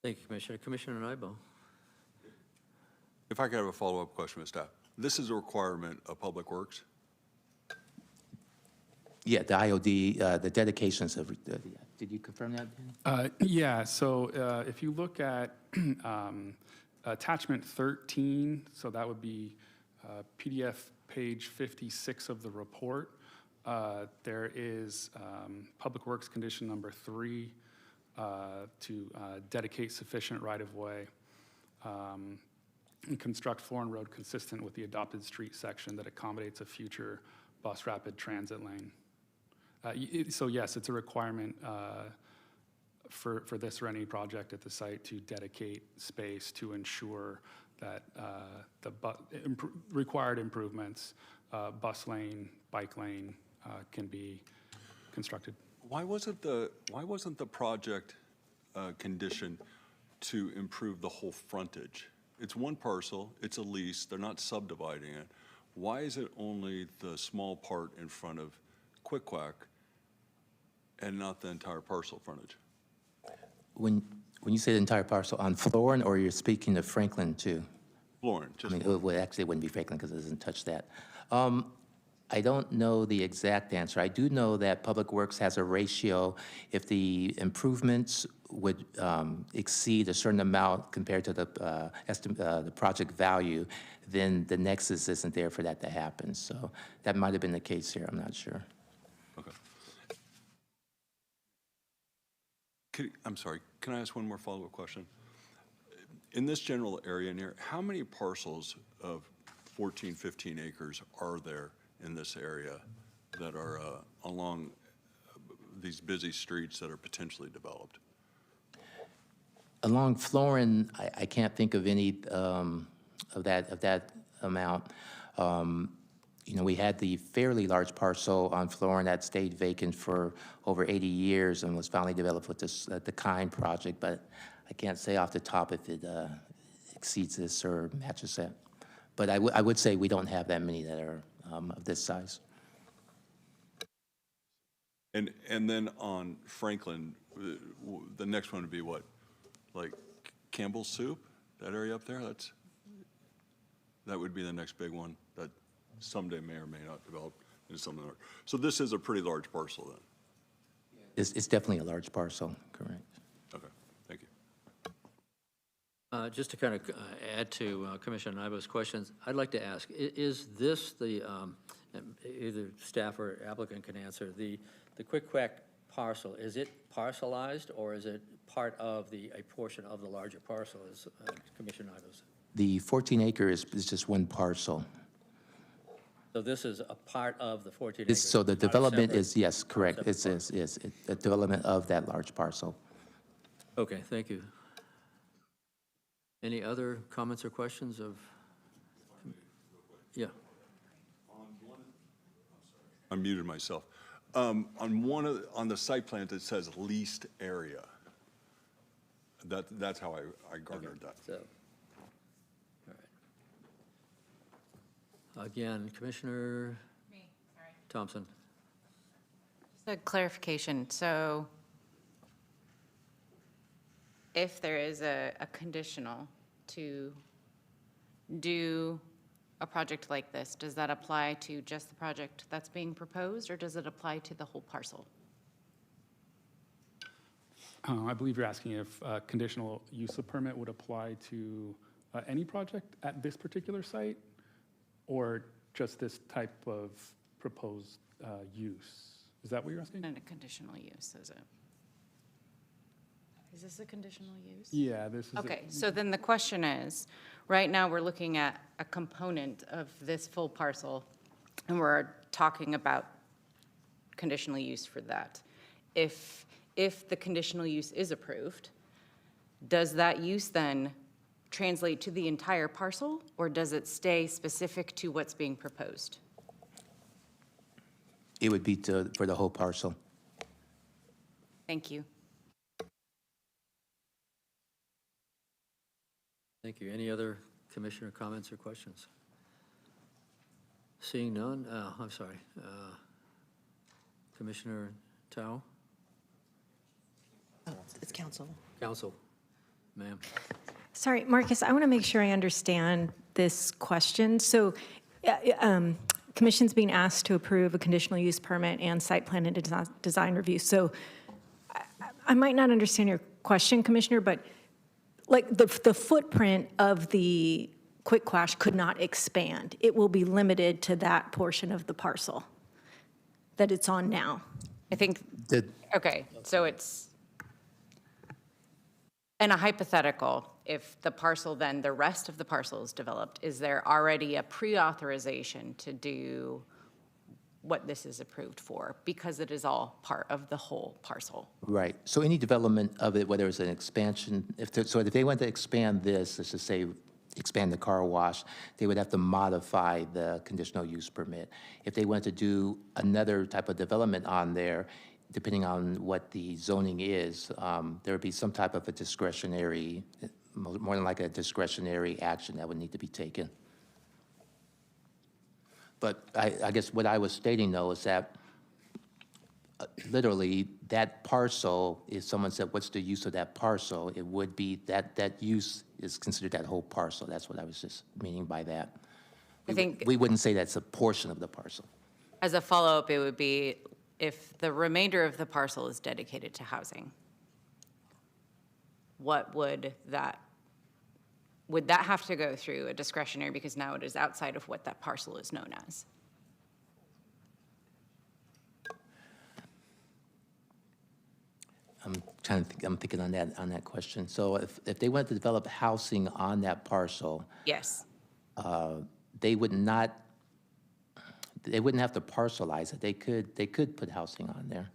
Thank you, Commissioner. Commissioner Nybo. If I could have a follow-up question with staff. This is a requirement of Public Works? Yeah, the IOD, the dedications of, did you confirm that, Dan? Yeah, so if you look at attachment 13, so that would be PDF page 56 of the report, there is Public Works condition number 3 to dedicate sufficient right-of-way and construct Florin Road consistent with the adopted street section that accommodates a future bus rapid transit lane. So yes, it's a requirement for this or any project at the site to dedicate space to ensure that the required improvements, bus lane, bike lane, can be constructed. Why wasn't the project condition to improve the whole frontage? It's one parcel, it's a lease, they're not subdividing it. Why is it only the small part in front of Quick Quack and not the entire parcel frontage? When you say the entire parcel on Florin, or you're speaking of Franklin too? Florin, I just mean, actually, it wouldn't be Franklin because it doesn't touch that. I don't know the exact answer. I do know that Public Works has a ratio. If the improvements would exceed a certain amount compared to the project value, then the nexus isn't there for that to happen. So that might have been the case here. I'm not sure. Okay. I'm sorry, can I ask one more follow-up question? In this general area in here, how many parcels of 14, 15 acres are there in this area that are along these busy streets that are potentially developed? Along Florin, I can't think of any of that amount. We had the fairly large parcel on Florin that stayed vacant for over 80 years and was finally developed with this, the Kind project, but I can't say off the top if it exceeds this or matches that. But I would say we don't have that many that are of this size. And then on Franklin, the next one would be what? Like Campbell's Soup, that area up there? That would be the next big one that someday may or may not develop into something. So this is a pretty large parcel then? It's definitely a large parcel, correct. Okay, thank you. Just to kind of add to Commissioner Nybo's questions, I'd like to ask, is this the, either staff or applicant can answer, the Quick Quack parcel, is it parcelized or is it part of a portion of the larger parcel, as Commissioner Nybo said? The 14 acre is just one parcel. So this is a part of the 14 acres? So the not a development separate- is, yes, correct. separate It's parcel. a development of that large parcel. Okay, thank you. Any other comments or questions of? Yeah. I muted myself. On the site plan, it says leased area. That's how I garnered that. So, all right. Again, Commissioner Thompson. Just a clarification. So if there is a conditional to do a project like this, does that apply to just the project that's being proposed, or does it apply to the whole parcel? I believe you're asking if conditional use of permit would apply to any project at this particular site? or just this type of proposed use? Is that what you're asking? And a conditional use, is it? Is this a conditional use? Yeah, this is. Okay, so then the question is, right now, we're looking at a component of this full parcel, and we're talking about conditional use for that. If the conditional use is approved, does that use then translate to the entire parcel, or does it stay specific to what's being proposed? It would be for the whole parcel. Thank you. Thank you. Any other commissioner comments or questions? Seeing none, I'm sorry. Commissioner Tao? Oh, it's council. Council, ma'am. Sorry, Marcus, I want to make sure I understand this question. So, Commission's being asked to approve a conditional use permit and site plan and design review. So, I might not understand your question, Commissioner, but like the footprint of the quick quash could not expand. It will be limited to that portion of the parcel that it's on now. I think, okay, so it's, in a hypothetical, if the parcel then, the rest of the parcel is developed, is there already a pre-authorization to do what this is approved for? Because it is all part of the whole parcel. Right. So any development of it, whether it's an expansion, if they want to expand this, let's just say expand the car wash, they would have to modify the conditional use permit. If they wanted to do another type of development on there, depending on what the zoning is, there would be some type of a discretionary, more than like a discretionary action that would need to be taken. But I guess what I was stating, though, is that literally that parcel, if someone said, what's the use of that parcel, it would be that use is considered that whole parcel. That's what I was just meaning by that. I think We wouldn't say that's a portion of the parcel. as a follow-up, it would be if the remainder of the parcel is dedicated to housing, what would that have to go through a discretionary, because now it is outside of what that parcel is known as? I'm trying to think, I'm thinking on that question. So if they wanted to develop housing on that parcel, Yes. they wouldn't have to parcelize it. They could put housing on there.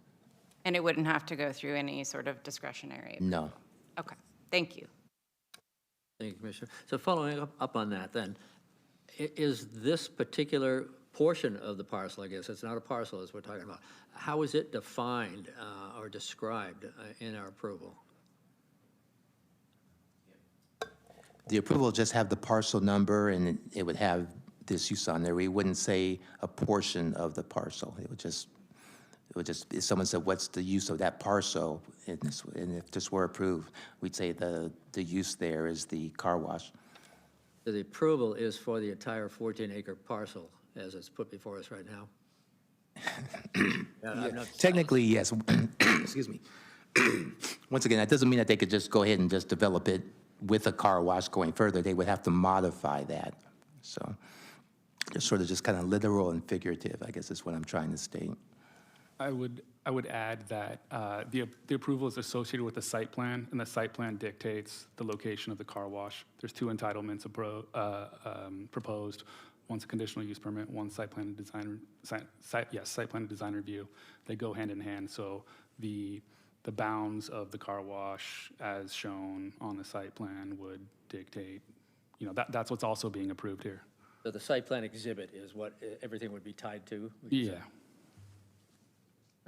And it wouldn't have to go through any sort of discretionary? No. Okay, thank you. Thank you, Commissioner. So following up on that then, is this particular portion of the parcel, I guess, it's not a parcel as we're talking about, how is it defined or described in our approval? The approval will just have the parcel number, and it would have this use on there. We wouldn't say a portion of the parcel. It would just, if someone said, what's the use of that parcel? And if this were approved, we'd say the use there is the car wash. So the approval is for the entire 14-acre parcel as it's put before us right now? Technically, yes. Excuse me. Once again, that doesn't mean that they could just go ahead and just develop it with a car wash going further. They would have to modify that. So it's sort of just kind of literal and figurative, I guess is what I'm trying to state. I would add that the approval is associated with the site plan, and the site plan dictates the location of the car wash. There's two entitlements proposed. One's a conditional use permit, one's site plan and design, site plan and design review. They go hand in hand. So the bounds of the car wash as shown on the site plan would dictate, that's what's also being approved here. So the site plan exhibit is what everything would be tied to? would you say? Yeah.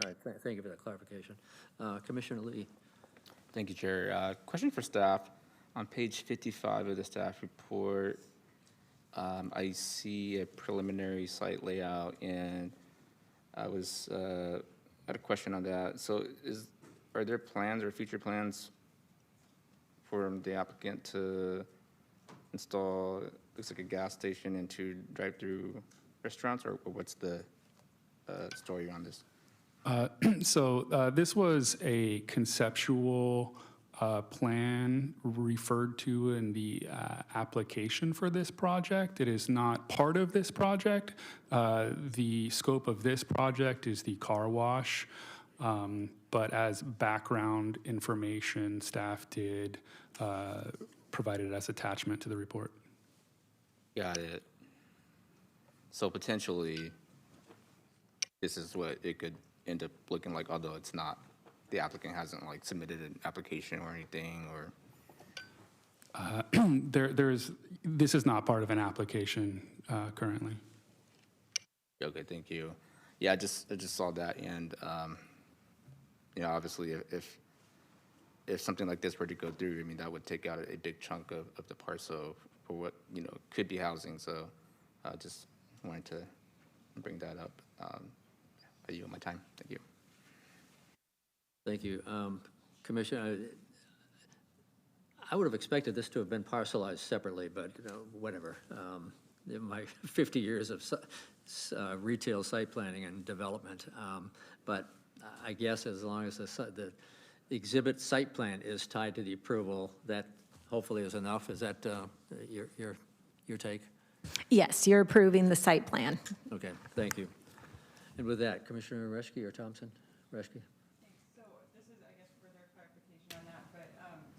All right, thank you for that clarification. Commissioner Lee. Thank you, Chair. Question for staff. On page 55 of the staff report, I see a preliminary site layout, and I had a question on that. So are there plans or future plans for the applicant to install, looks like a gas station and two drive-through restaurants, or what's the story on this? So this was a conceptual plan referred to in the application for this project. It is not part of this project. The scope of this project is the car wash, but as background information, staff did provide it as attachment to the report. Got it. So potentially, this is what it could end up looking like, although it's not, the applicant hasn't like submitted an application or anything, or? This is not part of an application currently. Okay, thank you. Yeah, I just saw that, and you know, obviously, if something like this were to go through, I mean, that would take out a big chunk of the parcel for what, you know, could be housing. So, just wanted to bring that up. I yield my time. Thank you. Thank you. Commissioner, I would have expected this to have been parcelized separately, but whatever. In my 50 years of retail site planning and development, but I guess as long as the exhibit site plan is tied to the approval, that hopefully is enough. Is that your take? Yes, you're approving the site plan. Okay, thank you. And with that, Commissioner Reschke or Thompson? Reschke? So this is, I guess, further clarification on that, but,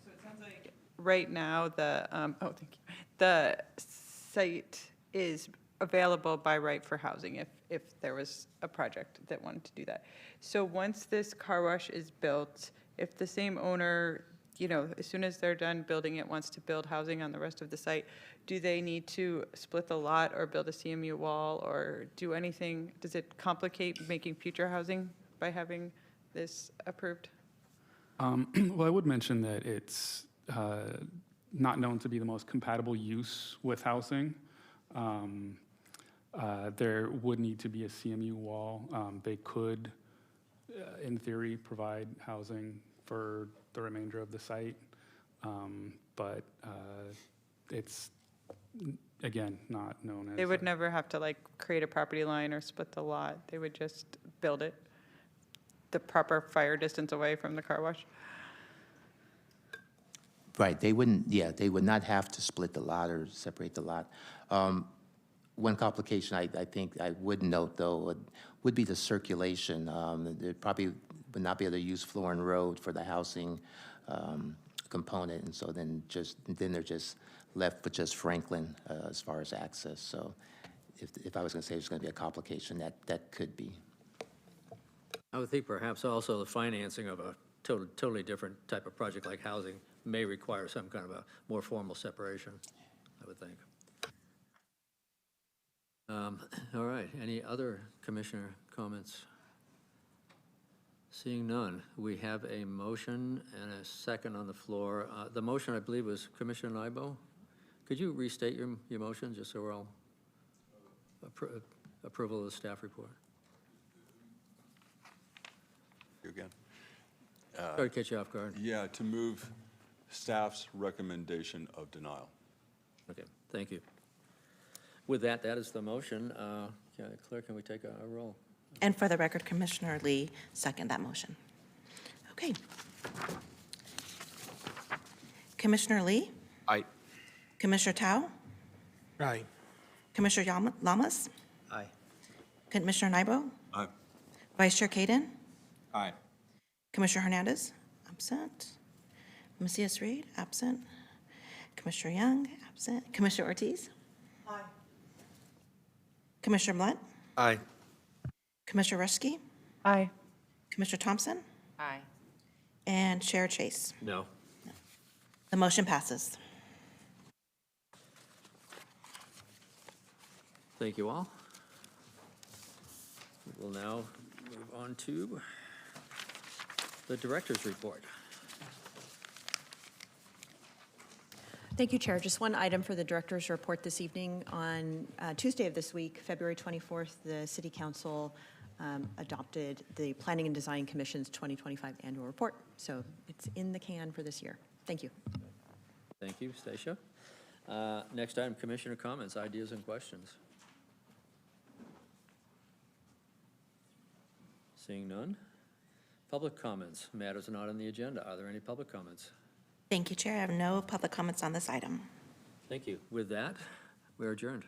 so it sounds like right now, thank you. The site is available by right for housing if there was a project that wanted to do that. So once this car wash is built, if the same owner, you know, as soon as they're done building it, wants to build housing on the rest of the site, do they need to split the lot or build a CMU wall or do anything? Does it complicate making future housing by having this approved? Well, I would mention that it's not known to be the most compatible use with housing. There would need to be a CMU wall. They could, in theory, provide housing for the remainder of the site, but it's, again, not known as. They would never have to like create a property line or split the lot. They would just build it the proper fire distance away from the car wash. Right, they wouldn't, yeah, they would not have to split the lot or separate the lot. One complication I think I would note, though, would be the circulation. They probably would not be able to use Florin Road for the housing component, and so then they're just left with just Franklin as far as access. So if I was going to say there's going to be a complication, that could be. I would think perhaps also the financing of a totally different type of project like housing may require some kind of a more formal separation, I would think. All right, any other commissioner comments? Seeing none, we have a motion and a second on the floor. The motion, I believe, was Commissioner Nybo. Could you restate your motion, just so we're all approval of the staff report? You again. Sorry to catch you off guard. Yeah, to move staff's recommendation of denial. Okay, thank you. With that, that is the motion. Clerk, can we take a roll? And for the record, Commissioner Lee second that motion. Okay. Commissioner Lee? Aye. Commissioner Tao? Aye. Commissioner Lamas? Aye. Commissioner Nybo? Aye. Vice Chair Kaden? Aye. Commissioner Hernandez? Absent. Macias Reed? Absent. Commissioner Young? Absent. Commissioner Ortiz? Aye. Commissioner Blunt? Aye. Commissioner Reschke? Aye. Commissioner Thompson? Aye. And Chair Chase? No. The motion passes. Thank you all. We'll now move on to the director's report. Thank you, Chair. Just one item for the director's report this evening. On Tuesday of this week, February 24th, the City Council adopted the Planning and Design Commission's 2025 annual report. So it's in the can for this year. Thank you. Thank you, Stacia. Next item, commissioner comments, ideas, and questions. Seeing none. Public comments. Matters not on the agenda. Are there any public comments? Thank you, Chair. I have no public comments on this item. Thank you. With that, we're adjourned.